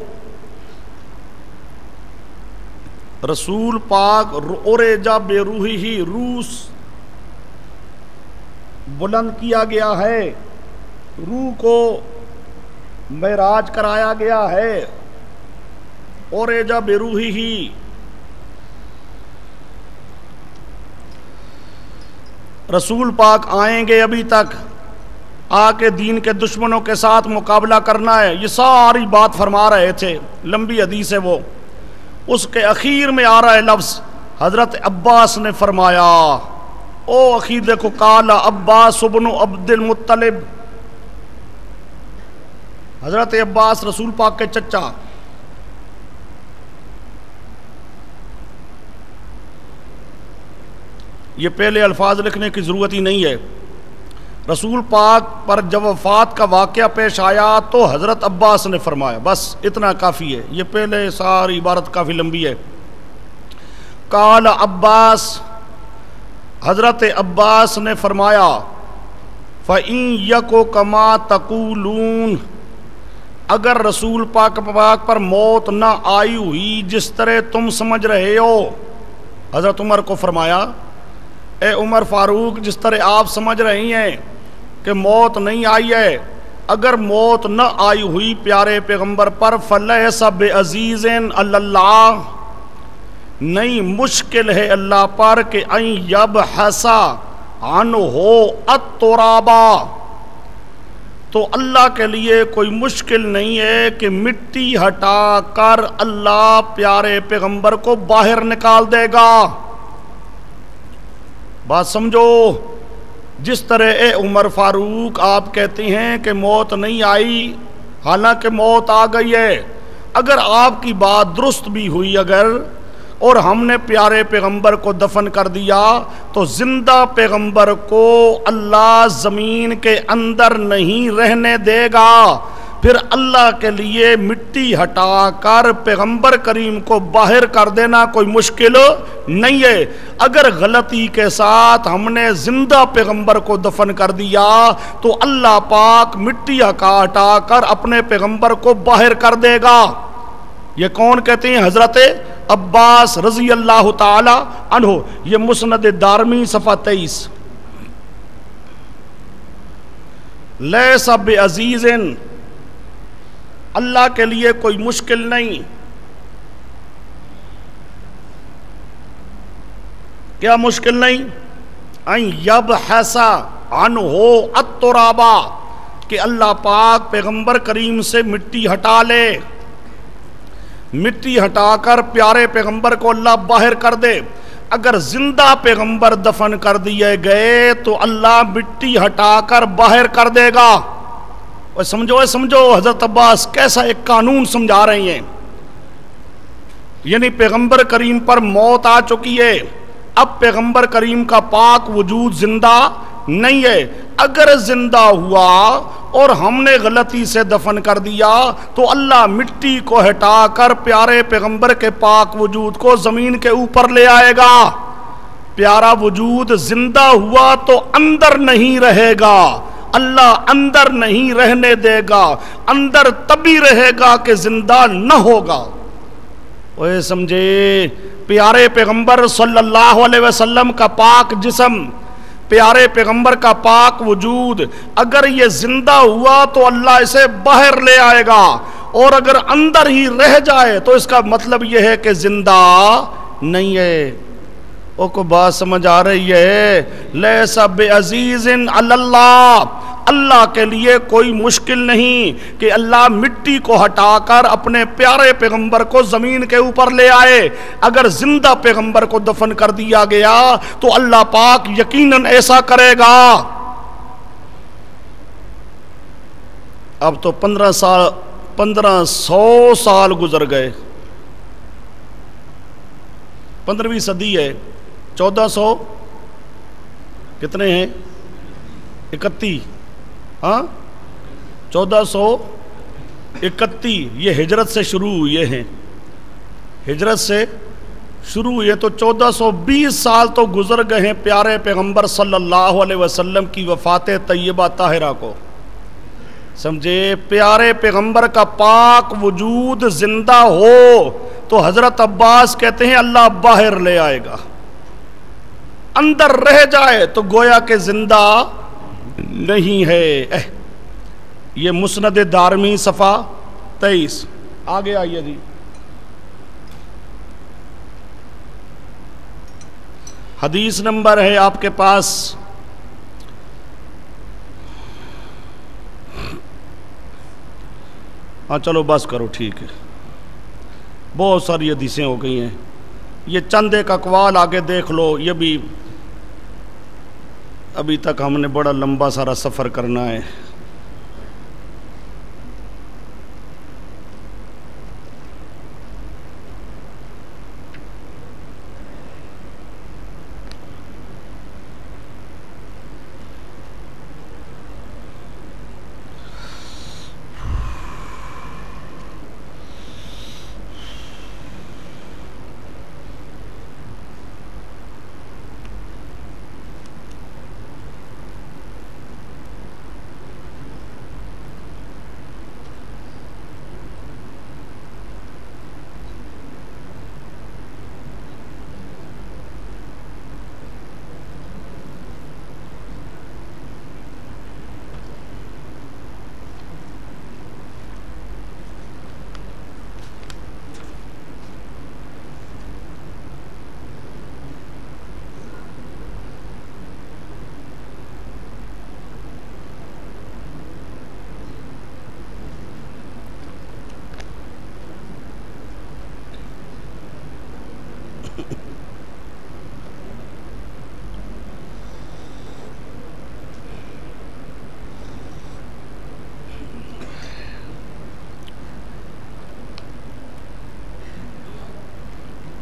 رسول پاک اورج بروحہ، روح بلند کیا گیا ہے، روح کو معراج کرایا گیا ہے. اورج بروحہ، رسول پاک آئیں گے ابھی تک، آ کے دین کے دشمنوں کے ساتھ مقابلہ کرنا ہے، یہ ساری بات فرما رہے تھے. لمبی حدیث ہے وہ. اس کے اخیر میں آ رہا ہے لفظ، حضرت عباس نے فرمایا، اخیر دیکھو، قال عباس ابن عبد المطلب، حضرت عباس رسول پاک کے چچا. یہ پہلے الفاظ لکھنے کی ضرورت ہی نہیں ہے. رسول پاک پر جب وفات کا واقعہ پیش آیا تو حضرت عباس نے فرمایا، بس اتنا کافی ہے، یہ پہلے ساری عبارت کافی لمبی ہے. قال عباس، حضرت عباس نے فرمایا، فَإِن يَكُ كَمَا تَقُولُونَ، اگر رسول پاک پر موت نہ آئی ہوئی جس طرح تم سمجھ رہے ہو. حضرت عمر کو فرمایا، اے عمر فاروق، جس طرح آپ سمجھ رہی ہیں کہ موت نہیں آئی ہے، اگر موت نہ آئی ہوئی پیارے پیغمبر پر، فَلَيْسَ بِعَزِيزٍ عَلَى اللَّهِ، نہیں مشکل ہے اللہ پر کہ ان یبحث عنہ الترابا، تو اللہ کے لیے کوئی مشکل نہیں ہے کہ مٹی ہٹا کر اللہ پیارے پیغمبر کو باہر نکال دے گا. بات سمجھو. جس طرح اے عمر فاروق آپ کہتے ہیں کہ موت نہیں آئی، حالانکہ موت آ گئی ہے، اگر آپ کی بات درست بھی ہوئی اگر، اور ہم نے پیارے پیغمبر کو دفن کر دیا، تو زندہ پیغمبر کو اللہ زمین کے اندر نہیں رہنے دے گا. پھر اللہ کے لیے مٹی ہٹا کر پیغمبر کریم کو باہر کر دینا کوئی مشکل نہیں ہے. اگر غلطی کے ساتھ ہم نے زندہ پیغمبر کو دفن کر دیا تو اللہ پاک مٹی ہٹا کر اپنے پیغمبر کو باہر کر دے گا. یہ کون کہتے ہیں؟ حضرت عباس رضی اللہ تعالی عنہ. یہ مسند دارمی صفحہ 23. لیس بعزیز، اللہ کے لیے کوئی مشکل نہیں. کیا مشکل نہیں؟ ان یبحث عنہ الترابا، کہ اللہ پاک پیغمبر کریم سے مٹی ہٹا لے، مٹی ہٹا کر پیارے پیغمبر کو اللہ باہر کر دے. اگر زندہ پیغمبر دفن کر دیے گئے تو اللہ مٹی ہٹا کر باہر کر دے گا. سمجھو حضرت عباس کیسا ایک قانون سمجھا رہی ہیں. یعنی پیغمبر کریم پر موت آ چکی ہے، اب پیغمبر کریم کا پاک وجود زندہ نہیں ہے. اگر زندہ ہوا اور ہم نے غلطی سے دفن کر دیا تو اللہ مٹی کو ہٹا کر پیارے پیغمبر کے پاک وجود کو زمین کے اوپر لے آئے گا. پیارا وجود زندہ ہوا تو اندر نہیں رہے گا، اللہ اندر نہیں رہنے دے گا، اندر تبھی رہے گا کہ زندہ نہ ہوگا. وہ سمجھے؟ پیارے پیغمبر صلی اللہ علیہ وسلم کا پاک جسم، پیارے پیغمبر کا پاک وجود، اگر یہ زندہ ہوا تو اللہ اسے باہر لے آئے گا، اور اگر اندر ہی رہ جائے تو اس کا مطلب یہ ہے کہ زندہ نہیں ہے. او کو بات سمجھ آ رہی ہے؟ لیس بعزیز علی اللہ، اللہ کے لیے کوئی مشکل نہیں کہ اللہ مٹی کو ہٹا کر اپنے پیارے پیغمبر کو زمین کے اوپر لے آئے. اگر زندہ پیغمبر کو دفن کر دیا گیا تو اللہ پاک یقیناً ایسا کرے گا. اب تو 1500 سال گزر گئے، 15ویں صدی ہے، 1400 کتنے ہیں؟ 31. ہاں 1431 یہ ہجرت سے شروع ہوئے ہیں، ہجرت سے شروع ہوئے تو 1420 سال تو گزر گئے ہیں پیارے پیغمبر صلی اللہ علیہ وسلم کی وفات طیبہ طاہرہ کو. سمجھے؟ پیارے پیغمبر کا پاک وجود زندہ ہو تو حضرت عباس کہتے ہیں اللہ باہر لے آئے گا، اندر رہ جائے تو گویا کہ زندہ نہیں ہے. یہ مسند دارمی صفحہ 23. آگے آئیے جی. حدیث نمبر ہے آپ کے پاس ہاں چلو بس کرو ٹھیک ہے، بہت ساری حدیثیں ہو گئی ہیں. یہ چند ایک اقوال آگے دیکھ لو. یہ بھی ابھی تک ہم نے بڑا لمبا سارا سفر کرنا ہے.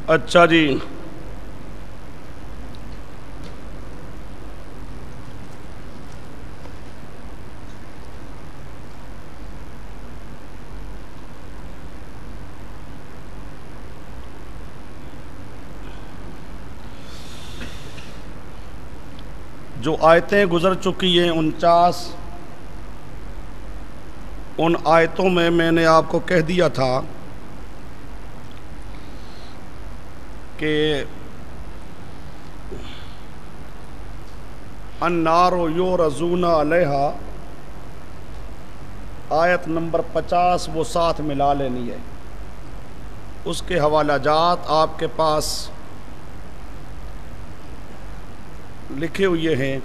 اچھا جی، جو آیتیں گزر چکی ہیں 49، ان آیتوں میں نے آپ کو کہہ دیا تھا کہ النار یعرضون علیہا، آیت نمبر 50 وہ ساتھ ملا لینی ہے، اس کے حوالہ جات آپ کے پاس لکھے ہوئے ہیں،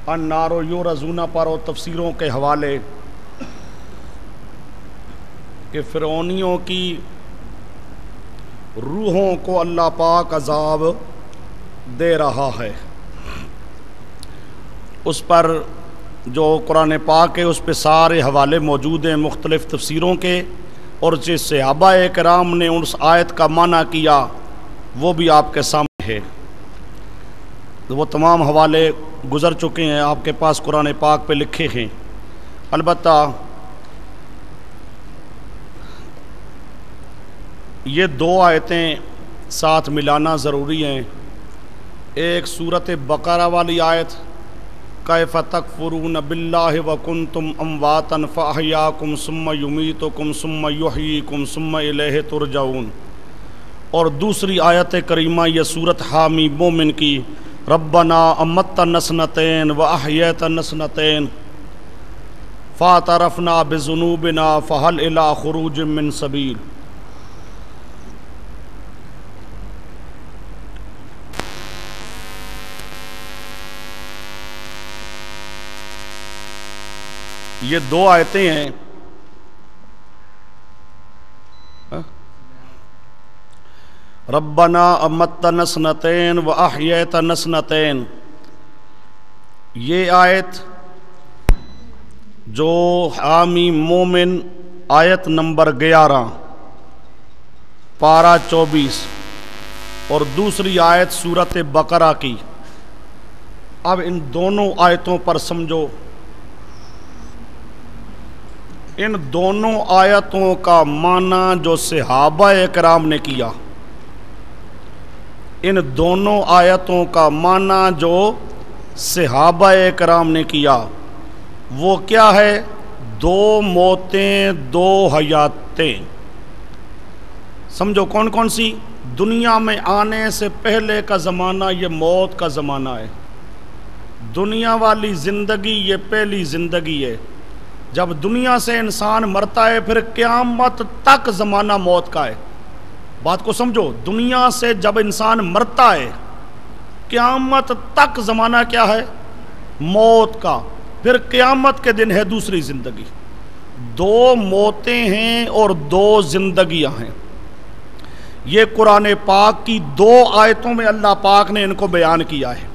النار یعرضون پر، اور تفسیروں کے حوالے کہ فرعونیوں کی روحوں کو اللہ پاک عذاب دے رہا ہے، اس پر جو قرآن پاک ہے اس پہ سارے حوالے موجود ہیں مختلف تفسیروں کے، اور جس صحابہ کرام نے اس آیت کا معنی کیا وہ بھی آپ کے سامنے ہے، وہ تمام حوالے گزر چکے ہیں، آپ کے پاس قرآن پاک پہ لکھے ہیں۔ البتہ یہ دو آیتیں ساتھ ملانا ضروری ہیں، ایک سورۃ بقرہ والی آیت کیف تکفرون باللہ وکنتم امواتا فاحیاکم ثم یمیتکم ثم یحییکم ثم الیہ ترجعون، اور دوسری آیت کریمہ یہ سورۃ حامی مومن کی ربنا امتنا سنتین واحییتنا سنتین فاعترفنا بذنوبنا فہل الی خروج من سبیل۔ یہ دو آیتیں ہیں، ربنا امتنا سنتین واحییتنا سنتین، یہ آیت جو حامی مومن آیت نمبر 11 پارہ 24، اور دوسری آیت سورۃ بقرہ کی۔ اب ان دونوں آیتوں پر سمجھو، ان دونوں آیتوں کا معنی جو صحابہ کرام نے کیا، ان دونوں آیتوں کا معنی جو صحابہ کرام نے کیا وہ کیا ہے؟ دو موتیں دو حیاتیں۔ سمجھو کون کون سی؟ دنیا میں آنے سے پہلے کا زمانہ یہ موت کا زمانہ ہے، دنیا والی زندگی یہ پہلی زندگی ہے، جب دنیا سے انسان مرتا ہے پھر قیامت تک زمانہ موت کا ہے۔ بات کو سمجھو، دنیا سے جب انسان مرتا ہے قیامت تک زمانہ کیا ہے؟ موت کا، پھر قیامت کے دن ہے دوسری زندگی۔ دو موتیں ہیں اور دو زندگیاں ہیں، یہ قرآن پاک کی دو آیتوں میں اللہ پاک نے ان کو بیان کیا ہے،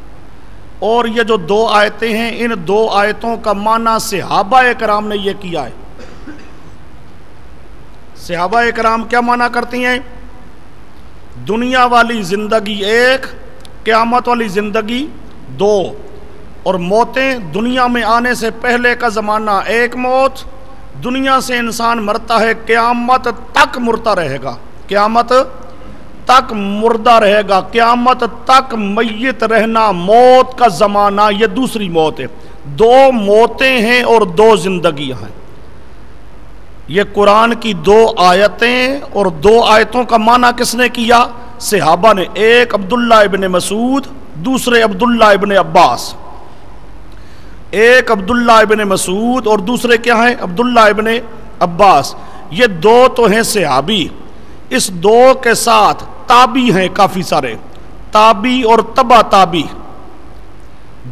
اور یہ جو دو آیتیں ہیں ان دو آیتوں کا معنی صحابہ کرام نے یہ کیا ہے۔ صحابہ کرام کیا معنی کرتی ہیں؟ دنیا والی زندگی ایک، قیامت والی زندگی دو، اور موتیں دنیا میں آنے سے پہلے کا زمانہ ایک موت، دنیا سے انسان مرتا ہے قیامت تک مرتا رہے گا، قیامت تک مردہ رہے گا، قیامت تک میت رہنا، موت کا زمانہ یہ دوسری موت ہے۔ دو موتیں ہیں اور دو زندگیاں ہیں۔ یہ قرآن کی دو آیتیں، اور دو آیتوں کا معنی کس نے کیا؟ صحابہ نے، ایک عبداللہ ابن مسعود، دوسرے عبداللہ ابن عباس۔ ایک عبداللہ ابن مسعود اور دوسرے کیا ہیں؟ عبداللہ ابن عباس۔ یہ دو تو ہیں صحابی، اس دو کے ساتھ تابی ہیں کافی سارے، تابی اور تبع تابی،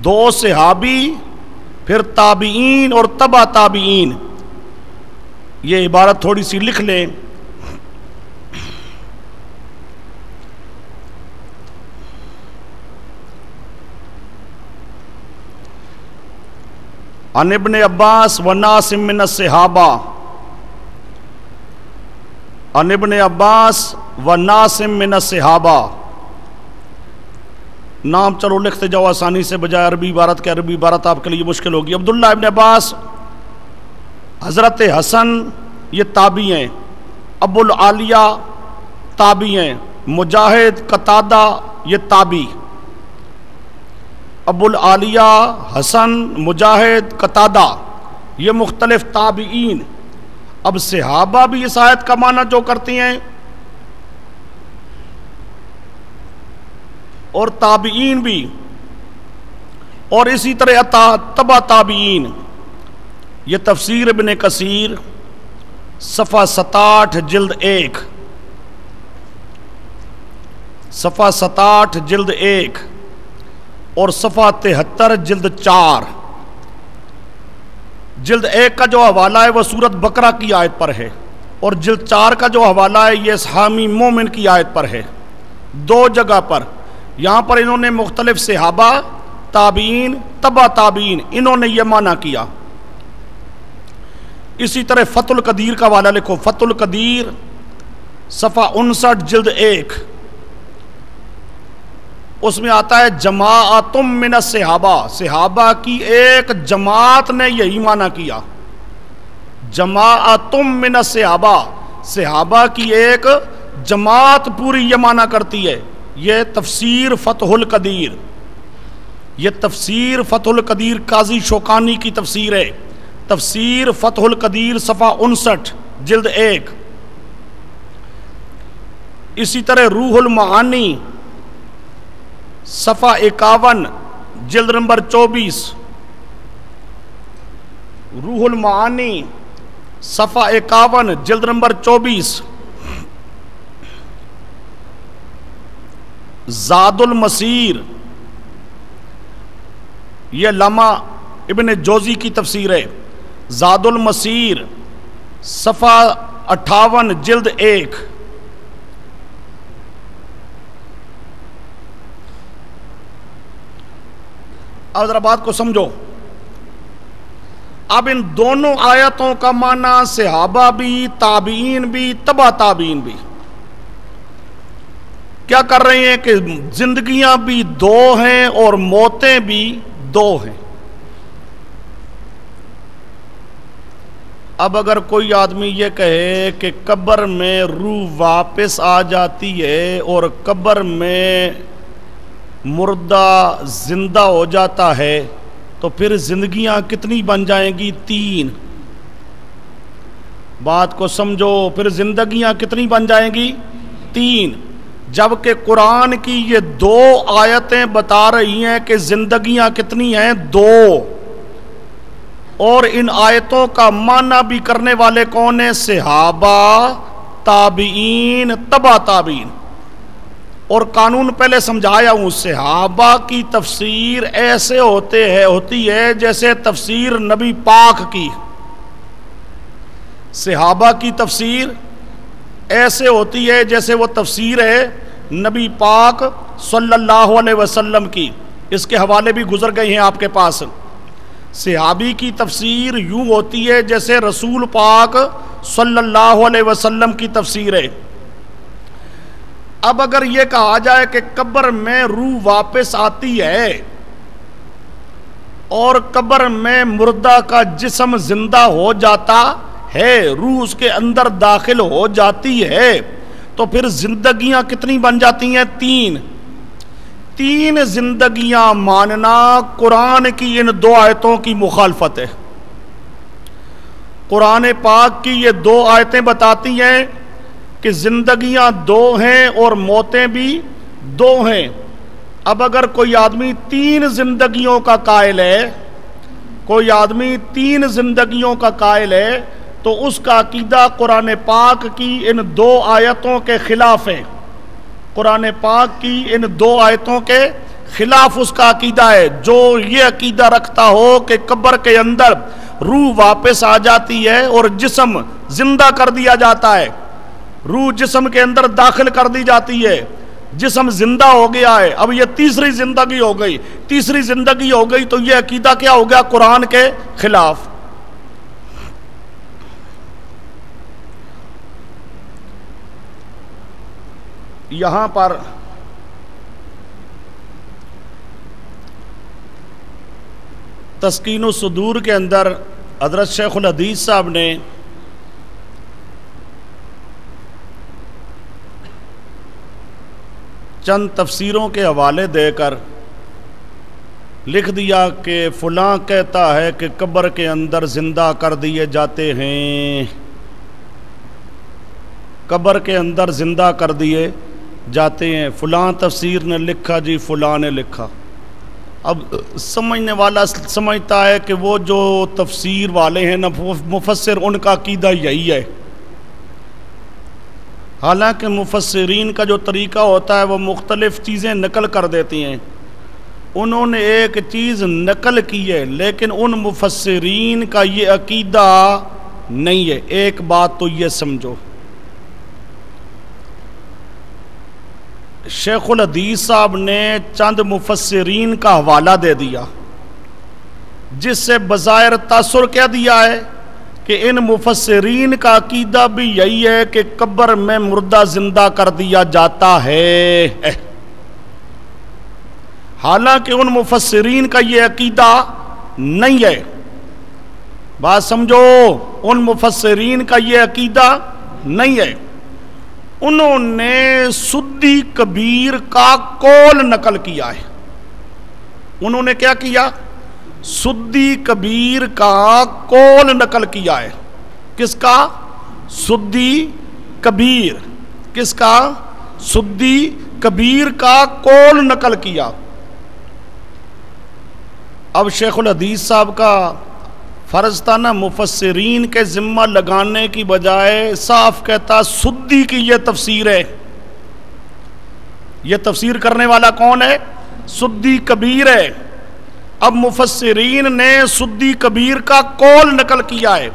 دو صحابی پھر تابعین اور تبع تابعین۔ یہ عبارت تھوڑی سی لکھ لیں، عن ابن عباس وناس من الصحابہ، عن ابن عباس و ناسم من الصحابہ. نام چلو لکھتے جاؤ آسانی سے، بجائے عربی عبارت کے عربی عبارت آپ کے لیے مشکل ہوگی. عبداللہ ابن عباس، حضرت حسن یہ تابعی ہیں، ابو العالیہ تابعی ہیں، مجاہد قتادہ یہ تابعی. ابو العالیہ، حسن، مجاہد، قتادہ یہ مختلف تابعین. اب صحابہ بھی اس آیت کا معنی جو کرتی ہیں اور تابعین بھی، اور اسی طرح تبع تابعین. یہ تفسیر ابن کثیر صفحہ 67 جلد 1، صفحہ 67 جلد 1 اور صفحہ 73 جلد 4. جلد 1 کا جو حوالہ ہے وہ سورۃ بقرہ کی آیت پر ہے، اور جلد 4 کا جو حوالہ ہے یہ حامی مومن کی آیت پر ہے. دو جگہ پر یہاں پر انہوں نے مختلف صحابہ، تابعین، تبع تابعین انہوں نے یہ معنی کیا. اسی طرح فتح القدیر کا حوالہ لکھو، فتح القدیر صفحہ 59 جلد 1، اس میں آتا ہے جماعتم من الصحابہ، صحابہ کی ایک جماعت نے یہی معنی کیا. جماعتم من الصحابہ، صحابہ کی ایک جماعت پوری یہ معنی کرتی ہے. یہ تفسیر فتح القدیر، یہ تفسیر فتح القدیر قاضی شوکانی کی تفسیر ہے. تفسیر فتح القدیر صفحہ 59 جلد 1. اسی طرح روح المعانی صفحہ 51 جلد نمبر 24. روح المعانی صفحہ 51 جلد نمبر 24. زاد المسیر یہ علامہ ابن جوزی کی تفسیر ہے. زاد المسیر صفحہ 58 جلد 1. اب ذرا بات کو سمجھو. اب ان دونوں آیتوں کا معنی صحابہ بھی، تابعین بھی، تبع تابعین بھی کیا کر رہے ہیں کہ زندگیاں بھی دو ہیں اور موتیں بھی دو ہیں. اب اگر کوئی آدمی یہ کہے کہ قبر میں روح واپس آ جاتی ہے اور قبر میں مردہ زندہ ہو جاتا ہے تو پھر زندگیاں کتنی بن جائیں گی؟ 3. بات کو سمجھو، پھر زندگیاں کتنی بن جائیں گی؟ 3. جبکہ قرآن کی یہ 2 آیتیں بتا رہی ہیں کہ زندگیاں کتنی ہیں؟ 2. اور ان آیتوں کا معنی بھی کرنے والے کون ہیں؟ صحابہ، تابعین، تبع تابعین. اور قانون پہلے سمجھایا ہوں، صحابہ کی تفسیر ایسے ہوتی ہے جیسے تفسیر نبی پاک کی. صحابہ کی تفسیر ایسے ہوتی ہے جیسے وہ تفسیر ہے نبی پاک صلی اللہ علیہ وسلم کی. اس کے حوالے بھی گزر گئے ہیں آپ کے پاس. صحابی کی تفسیر یوں ہوتی ہے جیسے رسول پاک صلی اللہ علیہ وسلم کی تفسیر ہے. اب اگر یہ کہا جائے کہ قبر میں روح واپس آتی ہے اور قبر میں مردہ کا جسم زندہ ہو جاتا ہے، روح اس کے اندر داخل ہو جاتی ہے، تو پھر زندگیاں کتنی بن جاتی ہیں؟ 3. 3 زندگیاں ماننا قرآن کی ان 2 آیتوں کی مخالفت ہے. قرآن پاک کی یہ 2 آیتیں بتاتی ہیں کہ زندگیاں 2 ہیں اور موتیں بھی 2 ہیں. اب اگر کوئی آدمی 3 زندگیوں کا قائل ہے، کوئی آدمی 3 زندگیوں کا قائل ہے، تو اس کا عقیدہ قرآن پاک کی ان 2 آیتوں کے خلاف ہے. قرآن پاک کی ان 2 آیتوں کے خلاف اس کا عقیدہ ہے. جو یہ عقیدہ رکھتا ہو کہ قبر کے اندر روح واپس آ جاتی ہے اور جسم زندہ کر دیا جاتا ہے، روح جسم کے اندر داخل کر دی جاتی ہے، جسم زندہ ہو گیا ہے، اب یہ تیسری زندگی ہو گئی، تیسری زندگی ہو گئی، تو یہ عقیدہ کیا ہو گیا؟ قرآن کے خلاف. یہاں پر تسکین الصدور کے اندر حضرت شیخ الحدیث صاحب نے چند تفسیروں کے حوالے دے کر لکھ دیا کہ فلاں کہتا ہے کہ قبر کے اندر زندہ کر دیے جاتے ہیں، قبر کے اندر زندہ کر دیے جاتے ہیں، فلاں تفسیر نے لکھا جی فلاں نے لکھا۔ اب سمجھنے والا سمجھتا ہے کہ وہ جو تفسیر والے ہیں نا مفسر، ان کا عقیدہ یہی ہے، حالانکہ مفسرین کا جو طریقہ ہوتا ہے وہ مختلف چیزیں نقل کر دیتی ہیں۔ انہوں نے ایک چیز نقل کی ہے لیکن ان مفسرین کا یہ عقیدہ نہیں ہے۔ ایک بات تو یہ سمجھو، شیخ الحدیث صاحب نے چند مفسرین کا حوالہ دے دیا جس سے بظاہر تاثر کیا دیا ہے کہ ان مفسرین کا عقیدہ بھی یہی ہے کہ قبر میں مردہ زندہ کر دیا جاتا ہے، حالانکہ ان مفسرین کا یہ عقیدہ نہیں ہے۔ بات سمجھو، ان مفسرین کا یہ عقیدہ نہیں ہے۔ انہوں نے سدی کبیر کا قول نقل کیا ہے۔ انہوں نے کیا کیا؟ سدی کبیر کا قول نقل کیا ہے۔ کس کا؟ سدی کبیر۔ کس کا؟ سدی کبیر کا قول نقل کیا۔ اب شیخ الحدیث صاحب کا فرض تھا نا مفسرین کے ذمہ لگانے کی بجائے صاف کہتا سدی کی یہ تفسیر ہے۔ یہ تفسیر کرنے والا کون ہے؟ سدی کبیر ہے۔ اب مفسرین نے سدی کبیر کا قول نقل کیا ہے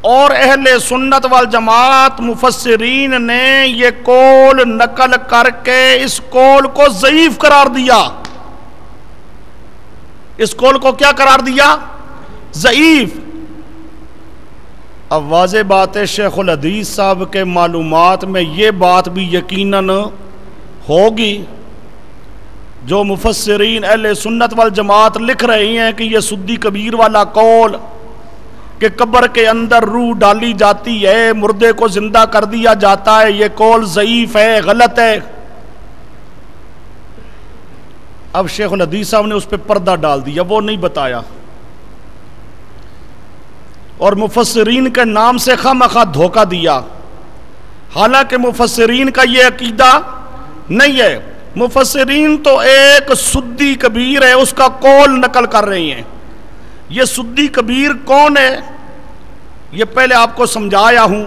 اور اہل سنت والجماعت مفسرین نے یہ قول نقل کر کے اس قول کو ضعیف قرار دیا۔ اس قول کو کیا قرار دیا؟ ضعیف۔ اب واضح بات ہے شیخ الحدیث صاحب کے معلومات میں یہ بات بھی یقیناً ہوگی، جو مفسرین اہل سنت والجماعت لکھ رہے ہیں کہ یہ سدی کبیر والا قول کہ قبر کے اندر روح ڈالی جاتی ہے، مردے کو زندہ کر دیا جاتا ہے، یہ قول ضعیف ہے، غلط ہے۔ اب شیخ الحدیث صاحب نے اس پہ پردہ ڈال دیا، وہ نہیں بتایا، اور مفسرین کے نام سے خواہ دھوکہ دیا، حالانکہ مفسرین کا یہ عقیدہ نہیں ہے۔ مفسرین تو ایک سدی کبیر ہے اس کا قول نقل کر رہی ہیں۔ یہ سدی کبیر کون ہے یہ پہلے آپ کو سمجھایا ہوں۔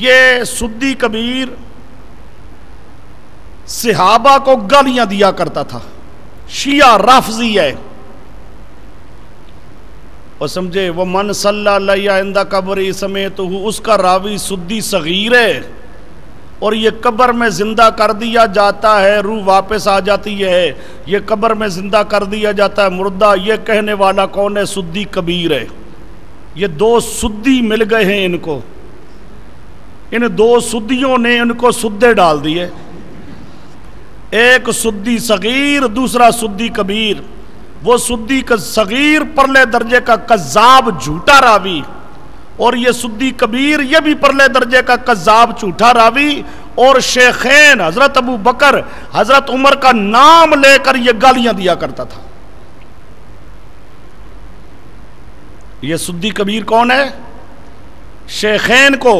یہ سدی کبیر صحابہ کو گالیاں دیا کرتا تھا، شیعہ رافضی ہے، اور سمجھے وہ من صلی علیہ عند قبری سمیت ہو، اس کا راوی سدی صغیر ہے، اور یہ قبر میں زندہ کر دیا جاتا ہے، روح واپس آ جاتی ہے، یہ قبر میں زندہ کر دیا جاتا ہے مردہ، یہ کہنے والا کون ہے؟ سدی کبیر ہے۔ یہ دو سدی مل گئے ہیں ان کو، ان دو سدیوں نے ان کو سدے ڈال دیے، ایک سدی صغیر دوسرا سدی کبیر۔ وہ سدی صغیر پرلے درجے کا کذاب جھوٹا راوی، اور یہ سدی کبیر یہ بھی پرلے درجے کا کذاب جھوٹا راوی، اور شیخین حضرت ابو بکر حضرت عمر کا نام لے کر یہ گالیاں دیا کرتا تھا۔ یہ سدی کبیر کون ہے؟ شیخین کو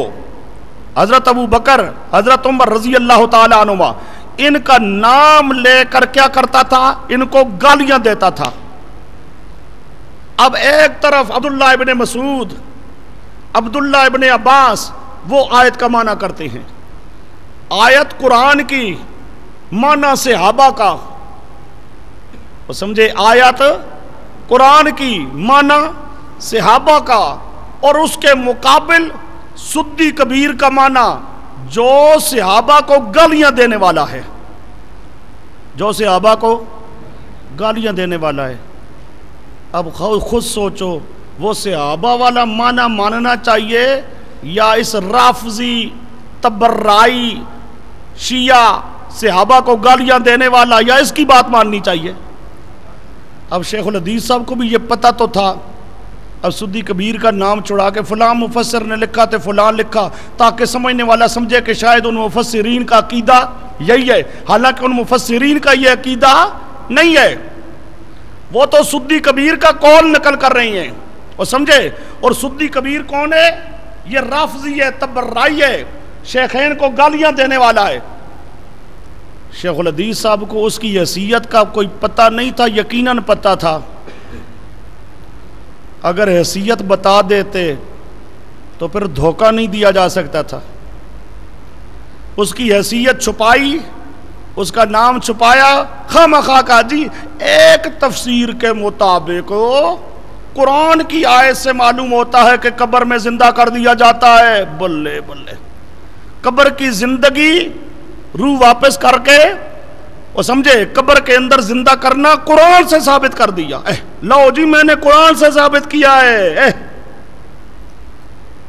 حضرت ابو بکر حضرت عمر رضی اللہ تعالی عنہما ان کا نام لے کر کیا کرتا تھا؟ ان کو گالیاں دیتا تھا۔ اب ایک طرف عبداللہ ابن مسعود، عبداللہ ابن عباس وہ آیت کا معنی کرتے ہیں، آیت قرآن کی، معنی صحابہ کا، وہ سمجھے آیت قرآن کی، معنی صحابہ کا، اور اس کے مقابل سدی کبیر کا معنی جو صحابہ کو گالیاں دینے والا ہے، جو صحابہ کو گالیاں دینے والا ہے۔ اب خود سوچو، وہ صحابہ والا معنی ماننا چاہیے یا اس رافضی تبرائی شیعہ صحابہ کو گالیاں دینے والا، یا اس کی بات ماننی چاہیے؟ اب شیخ الحدیث صاحب کو بھی یہ پتہ تو تھا، اب سدی کبیر کا نام چھڑا کے فلاں مفسر نے لکھا تو فلاں لکھا، تاکہ سمجھنے والا سمجھے کہ شاید ان مفسرین کا عقیدہ یہی ہے، حالانکہ ان مفسرین کا یہ عقیدہ نہیں ہے، وہ تو سدی کبیر کا قول نقل کر رہی ہیں، اور سمجھے؟ اور سدی کبیر کون ہے؟ یہ رافضی ہے، تبرعی ہے، شیخین کو گالیاں دینے والا ہے۔ شیخ الحدیث صاحب کو اس کی حیثیت کا کوئی پتہ نہیں تھا، یقیناً پتہ تھا، اگر حیثیت بتا دیتے تو پھر دھوکہ نہیں دیا جا سکتا تھا۔ اس کی حیثیت چھپائی، اس کا نام چھپایا، خواہ کا جی ایک تفسیر کے مطابق قرآن کی آیت سے معلوم ہوتا ہے کہ قبر میں زندہ کر دیا جاتا ہے۔ بلے بلے، قبر کی زندگی روح واپس کر کے، اور سمجھے قبر کے اندر زندہ کرنا قرآن سے ثابت کر دیا۔ لو جی میں نے قرآن سے ثابت کیا ہے۔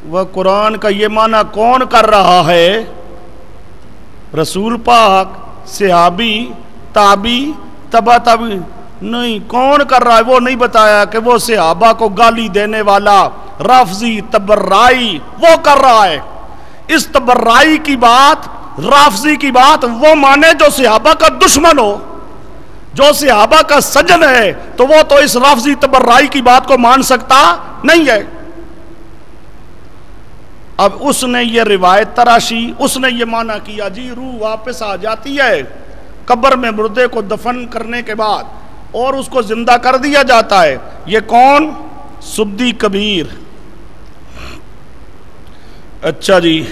وہ قرآن کا یہ معنی کون کر رہا ہے؟ رسول پاک، صحابی، تابی، تبا تابی نہیں، کون کر رہا ہے؟ وہ نہیں بتایا کہ وہ صحابہ کو گالی دینے والا رافضی تبرعی وہ کر رہا ہے۔ اس تبرعی کی بات، رافضی کی بات وہ مانے جو صحابہ کا دشمن ہو، جو صحابہ کا سجن ہے، تو وہ تو اس رافضی تبرعی کی بات کو مان سکتا نہیں ہے۔ اب اس نے یہ روایت تراشی، اس نے یہ معنی کیا جی روح واپس آ جاتی ہے قبر میں مردے کو دفن کرنے کے بعد، اور اس کو زندہ کر دیا جاتا ہے۔ یہ کون؟ سدی کبیر۔ اچھا جی،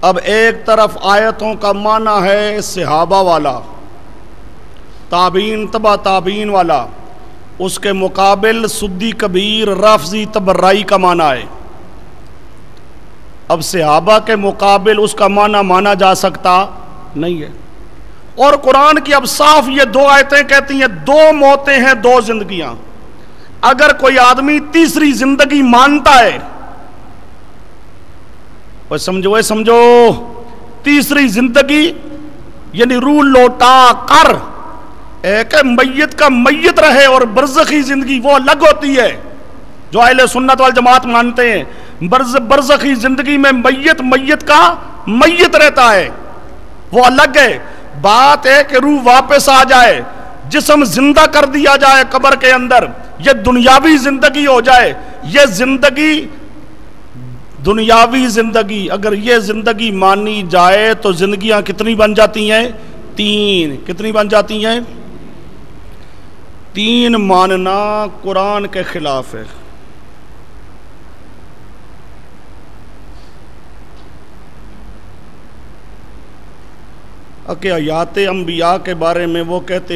اب ایک طرف آیتوں کا معنی ہے صحابہ والا، تابعین تبع تابعین والا، اس کے مقابل سدی کبیر رافضی تبرعی کا معنی ہے۔ اب صحابہ کے مقابل اس کا معنی مانا جا سکتا نہیں ہے، اور قرآن کی اب صاف یہ دو آیتیں کہتی ہیں دو موتیں ہیں، دو زندگیاں۔ اگر کوئی آدمی تیسری زندگی مانتا ہے، وہ سمجھو تیسری زندگی یعنی روح لوٹا کر ایک میت کا میت رہے، اور برزخی زندگی وہ الگ ہوتی ہے جو اہل سنت والجماعت مانتے ہیں۔ برزخی زندگی میں میت کا میت رہتا ہے، وہ الگ ہے۔ بات ہے کہ روح واپس آ جائے، جسم زندہ کر دیا جائے قبر کے اندر، یہ دنیاوی زندگی ہو جائے۔ یہ زندگی دنیاوی زندگی، اگر یہ زندگی مانی جائے تو زندگیاں کتنی بن جاتی ہیں؟ تین۔ کتنی بن جاتی ہیں؟ تین ماننا قرآن کے خلاف ہے۔ کہ آیات انبیاء کے بارے میں وہ کہتے ہیں